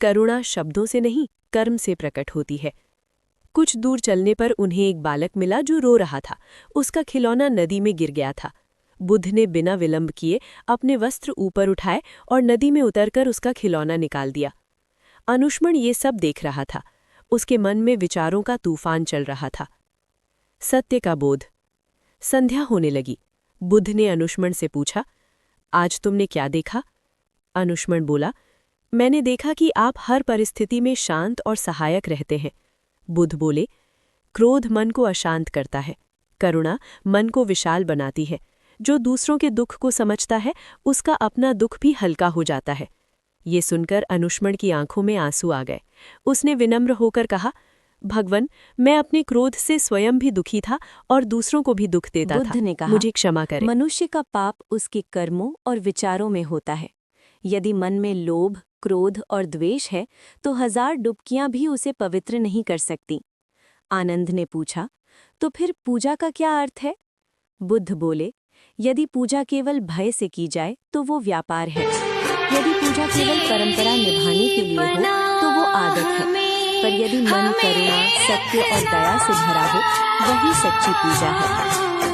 करुणा शब्दों से नहीं, कर्म से प्रकट होती है। कुछ दूर चलने पर उन्हें एक बालक मिला जो रो रहा था। उसका खिलौना नदी में गिर गया था। बुद्ध ने बिना विलंब किए अपने वस्त्र ऊपर उठाए और नदी में उतरकर उसका खिलौना निकाल दिया। अनुष्मण ये सब देख रहा था। उसके मन में विचारों का तूफान चल रहा था। सत्य का बोध। संध्या होने लगी। बुद्ध ने अनुष्मण से पूछा, आज तुमने क्या देखा? अनुष्मण बोला, मैंने देखा कि आप हर परिस्थिति में शांत और सहायक रहते हैं। बुद्ध बोले, क्रोध मन को अशांत करता है, करुणा मन को विशाल बनाती है। जो दूसरों के दुख को समझता है, उसका अपना दुख भी हल्का हो जाता है। ये सुनकर अनुष्मण की आंखों में आंसू आ गए। उसने विनम्र होकर कहा, भगवन, मैं अपने क्रोध से स्वयं भी दुखी था और दूसरों को भी दुख देता था। बुद्ध ने कहा, मुझे क्षमा करें। मनुष्य का पाप उसके कर्मों और विचारों में होता है। यदि मन में लोभ, क्रोध और द्वेष है, तो 1000 डुबकियां भी उसे पवित्र नहीं कर सकती। आनंद ने पूछा, तो फिर पूजा का क्या अर्थ है? बुद्ध बोले, यदि पूजा केवल भय से की जाए तो वो व्यापार है। यदि पूजा केवल परंपरा निभाने के लिए हो तो वो आदत है। पर यदि मन करुणा, सत्य और दया से भरा हो, वही सच्ची पूजा है।